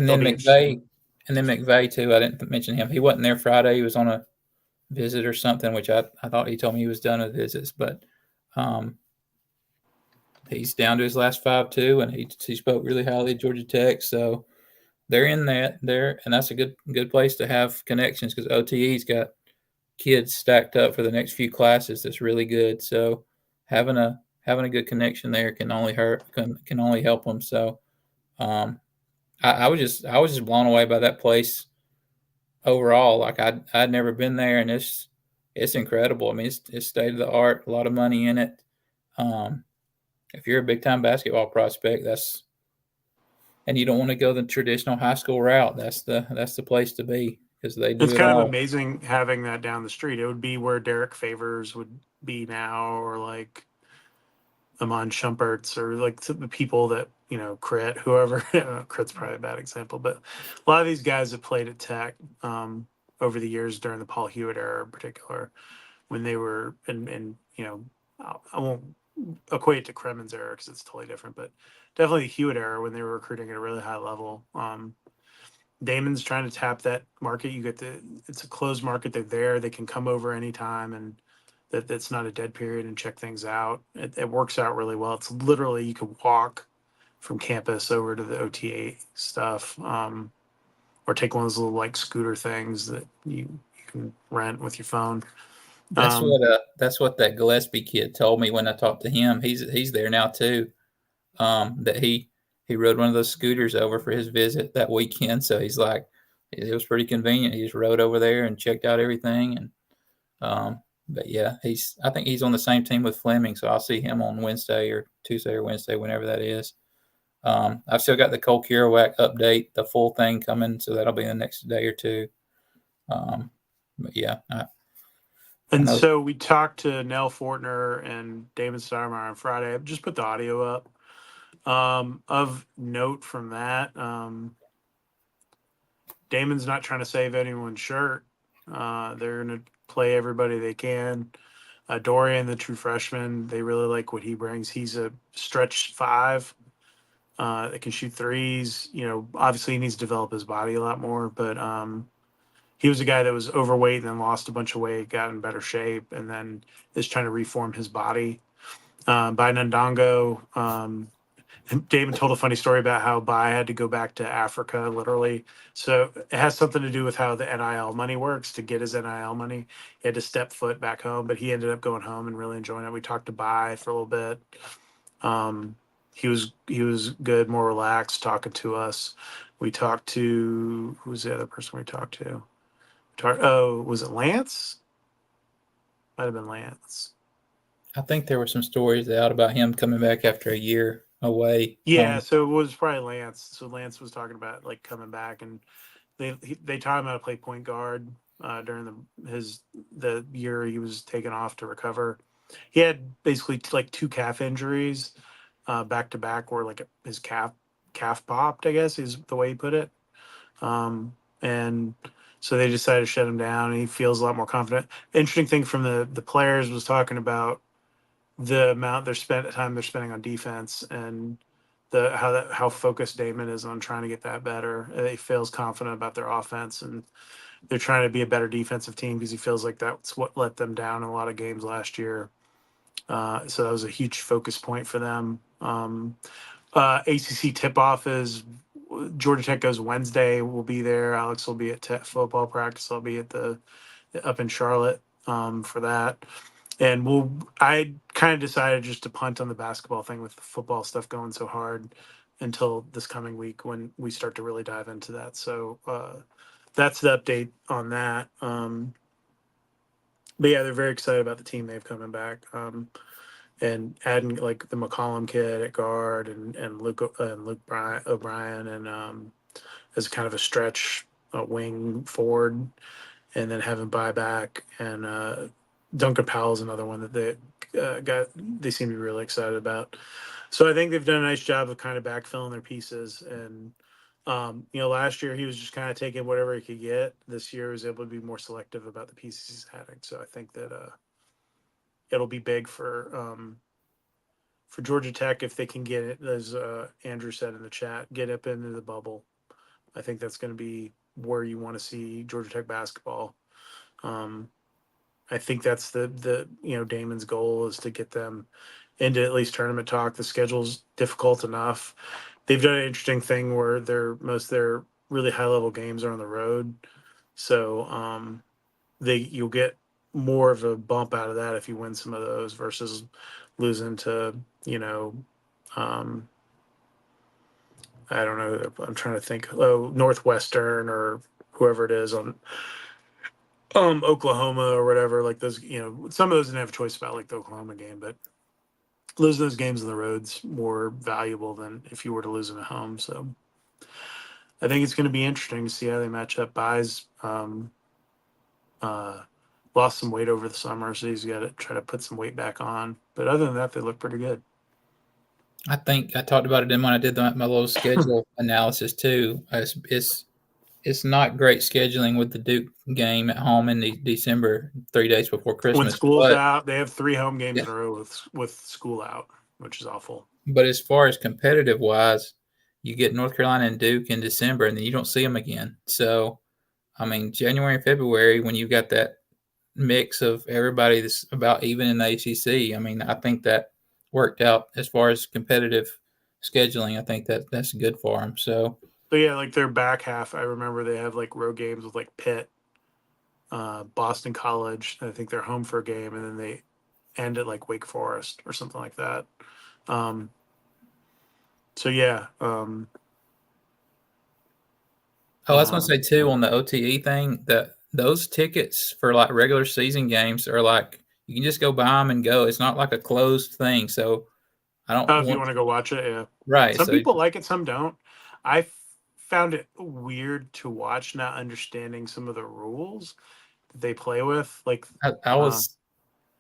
then McVeigh too. I didn't mention him. He wasn't there Friday. He was on a visit or something, which I thought he told me he was done with visits, but he's down to his last 5 too, and he spoke really highly of Georgia Tech. So they're in that there, and that's a good place to have connections because OTE's got kids stacked up for the next few classes. That's really good. So having a good connection there can only help them. So I was just blown away by that place. overall, like I'd never been there, and it's incredible. I mean, it's state of the art, a lot of money in it. Um, if you're a big time basketball prospect, and you don't want to go the traditional high school route, that's the place to be because they It's do it kind of all. amazing having that down the street. It would be where Derek Favors would be now, or like Amon Shumperts, or like the people that, Crit, whoever. Crit's probably a bad example, but a lot of these guys that played at Tech over the years during the Paul Hewitt era in particular, when they were I won't equate it to Kremen's era because it's totally different, but definitely the Hewitt era when they were recruiting at a really high level. Damon's trying to tap that market. It's a closed market. They're there. They can come over anytime, and that's not a dead period, and check things out. It works out really well. It's literally, you could walk from campus over to the OTA stuff, or take one of those little like scooter things that you can rent with your phone. Um, That's what that Gillespie kid told me when I talked to him. He's there now too. That he rode one of those scooters over for his visit that weekend. So he's like, it was pretty convenient. He just rode over there and checked out everything. And but yeah, I think he's on the same team with Fleming. So I'll see him on Wednesday or Tuesday or Wednesday, whenever that is. I've still got the Cole Kerouac update, the full thing coming, so that'll be the next day or two. But yeah, I and know. so we talked to Nell Fortner and Damon Stoudemire on Friday. I just put the audio up. Of note from that, Damon's not trying to save anyone's shirt. They're going to play everybody they can. Dorian, the true freshman, they really like what he brings. He's a stretch five that can shoot threes. Obviously he needs to develop his body a lot more, but he was a guy that was overweight and then lost a bunch of weight, got in better shape, and then is trying to reform his body. By Nandongo, David told a funny story about how Bai had to go back to Africa, literally. So it has something to do with how the NIL money works. To get his NIL money, he had to step foot back home, but he ended up going home and really enjoying it. We talked to Bai for a little bit. Um, he was good, more relaxed, talking to us. We talked to, who was the other person we talked to? Was it Lance? Might have been Lance. I think there were some stories out about him coming back after a year away. Yeah, so it was probably Lance. So Lance was talking about like coming back, and they taught him how to play point guard during the year he was taken off to recover. He had basically like two calf injuries back to back, where like his calf popped, I guess is the way he put it. And so they decided to shut him down, and he feels a lot more confident. Interesting thing from the players was talking about the amount time they're spending on defense, and how focused Damon is on trying to get that better. He feels confident about their offense, and they're trying to be a better defensive team because he feels like that's what let them down in a lot of games last year. So that was a huge focus point for them. ACC tip off is Georgia Tech goes Wednesday. We'll be there. Alex will be at football practice. I'll be at the up in Charlotte for that. And I kind of decided just to punt on the basketball thing with the football stuff going so hard until this coming week when we start to really dive into that. So that's the update on that. But yeah, they're very excited about the team they've coming back. And adding like the McCollum kid at guard, and Luke O'Brien, and as kind of a stretch wing forward, and then having buyback, and Duncan Powell's another one that they seem to be really excited about. So I think they've done a nice job of kind of backfilling their pieces. And last year he was just kind of taking whatever he could get. This year he was able to be more selective about the pieces he's having. So I think that it'll be big for Georgia Tech if they can get it, as Andrew said in the chat, get up into the bubble. I think that's going to be where you want to see Georgia Tech basketball. I think that's the Damon's goal is to get them into at least tournament talk. The schedule's difficult enough. They've done an interesting thing where most of their really high level games are on the road, so you'll get more of a bump out of that if you win some of those versus losing to I don't know. I'm trying to think. Oh, Northwestern or whoever it is on Oklahoma or whatever. Like those, some of those didn't have a choice about like the Oklahoma game, but losing those games on the road's more valuable than if you were to lose them at home. So I think it's going to be interesting to see how they match up. Buys lost some weight over the summer, so he's got to try to put some weight back on. But other than that, they look pretty good. I think I talked about it when I did my little schedule analysis too. It's not great scheduling with the Duke game at home in December, 3 days before When Christmas. school's But out, they have 3 home games yeah, in a row with school out, which is awful. but as far as competitive wise, you get North Carolina and Duke in December, and then you don't see them again. So, I mean, January and February, when you've got that mix of everybody that's about even in the ACC, I mean, I think that worked out as far as competitive scheduling. I think that's good for them. So yeah, like their back half, I remember they have like road games with like Pitt, Boston College. I think they're home for a game, and then they end at like Wake Forest or something like that. So yeah. I was going to say too on the OTE thing that those tickets for like regular season games are like you can just go buy them and go. It's not like a closed thing. So I don't If you want want to go watch it, yeah. right. Some So people like it, some don't. I found it weird to watch, not understanding some of the rules that they play with. Like, uh,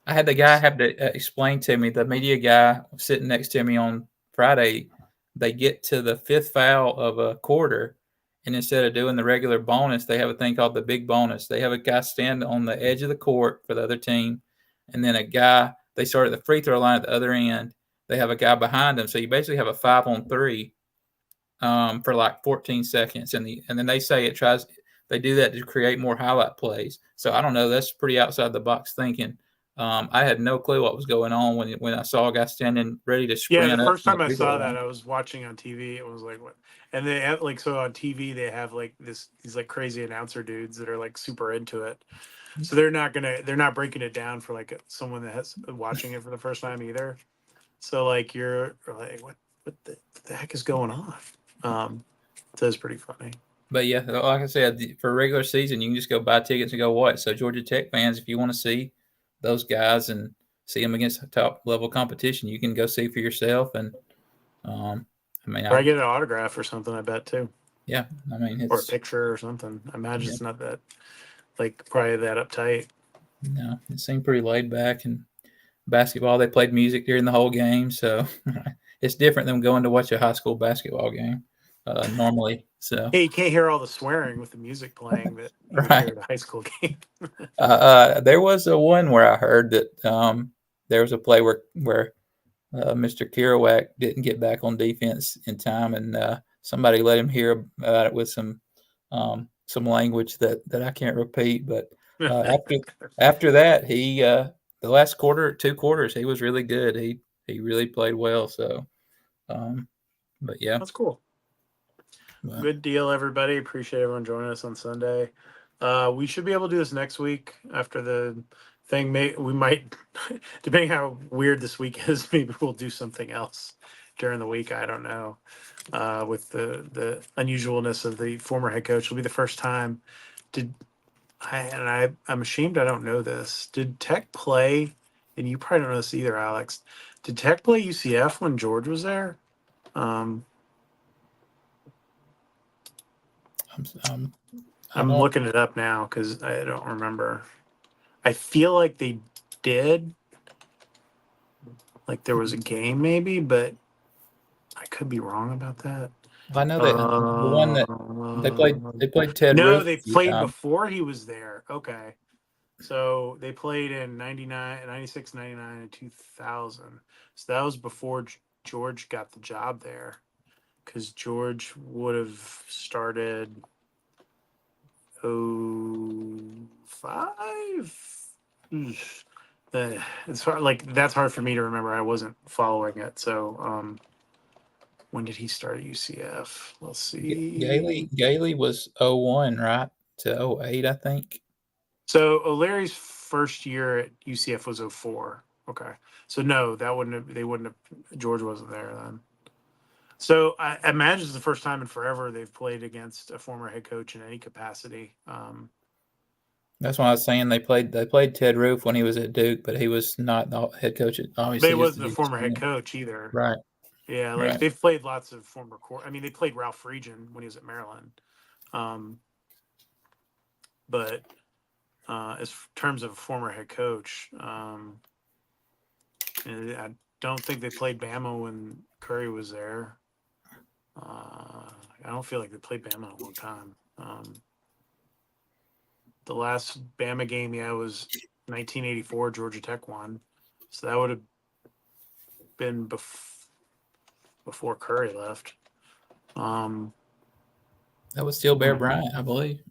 I had the guy have to explain to me, the media guy sitting next to me on Friday. They get to the fifth foul of a quarter, and instead of doing the regular bonus, they have a thing called the big bonus. They have a guy stand on the edge of the court for the other team, and then a guy, they start at the free throw line at the other end. They have a guy behind them. So you basically have a 5-on-3 for like 14 seconds. And then they say they do that to create more highlight plays. So I don't know. That's pretty outside the box thinking. I had no clue what was going on when I saw a guy standing ready to yeah, the sprint up first from the time I free throw saw that, line. I was watching on TV. It was like, what? And they have like, so on TV, they have like these like crazy announcer dudes that are like super into it. So they're not breaking it down for like someone that has watching it for the first time either. So like you're like, what the heck is going on? So it's pretty funny. But yeah, like I said, for regular season, you can just go buy tickets and go watch. So Georgia Tech fans, if you want to see those guys and see them against top level competition, you can go see for yourself. And I mean, Or I get an autograph or something, I bet too. yeah, I mean, Or a it's picture or something. I imagine yeah, it's not that like probably that uptight. no, it seemed pretty laid back. And basketball, they played music during the whole game, so it's different than going to watch a high school basketball game normally. So Hey, you can't hear all the swearing with the music playing that you would hear right, at a high school game. there was a one where I heard that there was a play where Mr. Kerouac didn't get back on defense in time, and somebody let him hear about it with some language that I can't repeat. But after that, he the last 2 quarters, he was really good. He really played well. So, but yeah, That's cool. but Good deal, everybody. Appreciate everyone joining us on Sunday. We should be able to do this next week after the thing. We might, depending how weird this week is, maybe we'll do something else during the week. I don't know. With the unusualness of the former head coach, it'll be the first time. I'm ashamed I don't know this. Did Tech play? And you probably don't know this either, Alex. Did Tech play UCF when George was there? Um, um, I I'm don't. looking it up now because I don't remember. I feel like they did. Like there was a game maybe, but I could be wrong about that. I know that the one that they played Ted No, Roof they a few played times. before he was there. Okay. So they played in 99, 96, 99, and 2000. So that was before George got the job there because George would have started 05. It's hard, like that's hard for me to remember. I wasn't following it. So when did he start at UCF? Let's see. Gailey was 01, right, to 08, I think. So O'Leary's first year at UCF was 04. Okay. So no, that wouldn't have, they wouldn't have, George wasn't there then. So I imagine it's the first time in forever they've played against a former head coach in any capacity. That's why I was saying they played Ted Roof when he was at Duke, but he was not the head coach. But he Obviously, just wasn't the a former head experience. coach either. Right, Yeah, like right. they've played lots of former core. I mean, they played Ralph Friedgen when he was at Maryland. Um, but as terms of former head coach, I don't think they played Bama when Curry was there. I don't feel like they played Bama in a long time. The last Bama game, yeah, was 1984. Georgia Tech won, so that would have been before Curry left. That was still Bear Bryant, I believe,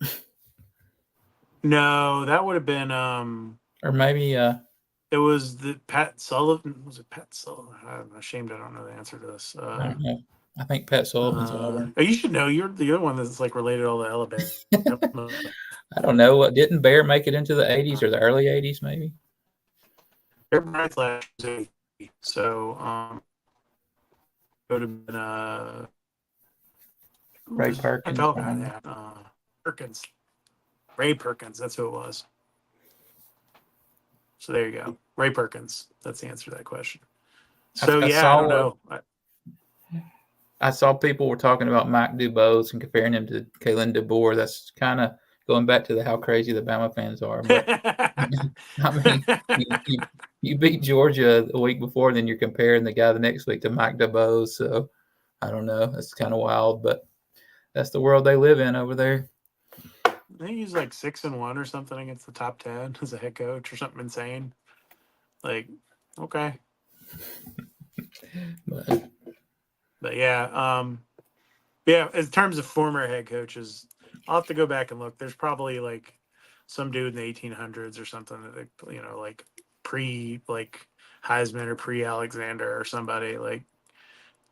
No, that would have been or maybe it was the Pat Sullivan. Was it Pat Sullivan? I'm ashamed I don't know the answer to this. I don't know. I think Pat Sullivan's Auburn. You should know. You're the other one that's like related to all the Alabama. I don't know. What didn't Bear make it into the '80s or the early '80s? Maybe. Everybody's last was 80, so it would have been Ray Perkins. tall guy that Perkins, Ray Perkins. That's who it was. So there you go, Ray Perkins. That's the answer to that question. So I don't know. I saw people were talking about Mike Dubose and comparing him to Kalen DeBoer. That's kind of going back to how crazy the Bama fans are. But I mean, you beat Georgia the week before, then you're comparing the guy the next week to Mike DeBose. So I don't know. That's kind of wild, but that's the world they live in over there. I think he's like 6-1 or something against the top 10 as a head coach or something insane. Like, okay. But yeah, in terms of former head coaches, I'll have to go back and look. There's probably like some dude in the 1800s or something that they, like pre like Heisman or pre Alexander or somebody like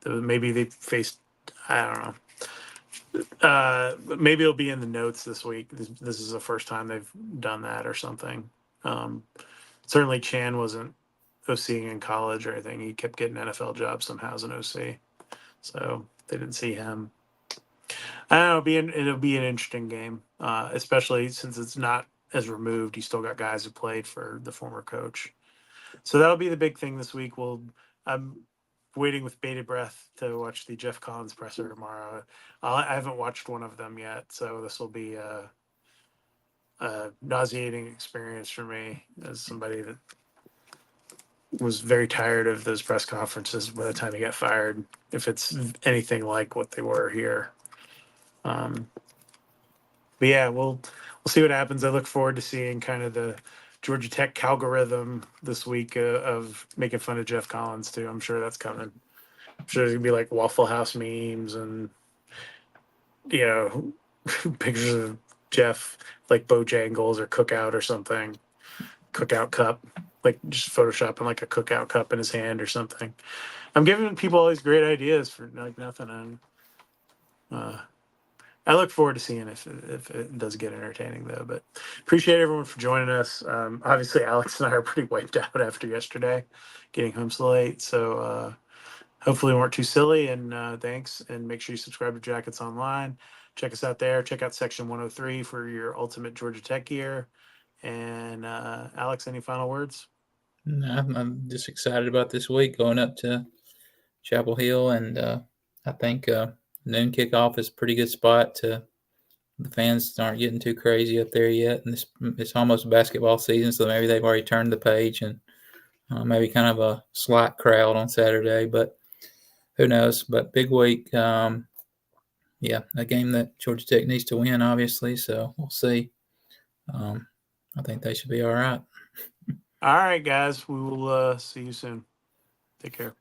maybe they faced. I don't know. Maybe it'll be in the notes this week. This is the first time they've done that or something. Certainly, Chan wasn't OCing in college or anything. He kept getting NFL jobs somehow as an OC, so they didn't see him. I don't know. It'll be an interesting game, especially since it's not as removed. You still got guys who played for the former coach, so that'll be the big thing this week. I'm waiting with bated breath to watch the Geoff Collins presser tomorrow. I haven't watched one of them yet, so this will be a nauseating experience for me as somebody that was very tired of those press conferences by the time he got fired, if it's anything like what they were here. But yeah, we'll see what happens. I look forward to seeing kind of the Georgia Tech algorithm this week of making fun of Geoff Collins too. I'm sure that's coming. I'm sure there's gonna be like Waffle House memes and pictures of Jeff like Bojangles or Cookout or something. Cookout cup, like just photoshopping like a Cookout cup in his hand or something. I'm giving people all these great ideas for like nothing, and I look forward to seeing if it does get entertaining though. But appreciate everyone for joining us. Obviously, Alex and I are pretty wiped out after yesterday, getting home so late. So hopefully we weren't too silly. And thanks. And make sure you subscribe to Jackets Online. Check us out there. Check out Section 103 for your ultimate Georgia Tech gear. And Alex, any final words? No, I'm just excited about this week going up to Chapel Hill, and I think noon kickoff is a pretty good spot to. The fans aren't getting too crazy up there yet, and it's almost basketball season, so maybe they've already turned the page, and maybe kind of a slight crowd on Saturday, but who knows? But big week, a game that Georgia Tech needs to win, obviously. So we'll see. I think they should be all right. All right, guys. We will see you soon. Take care.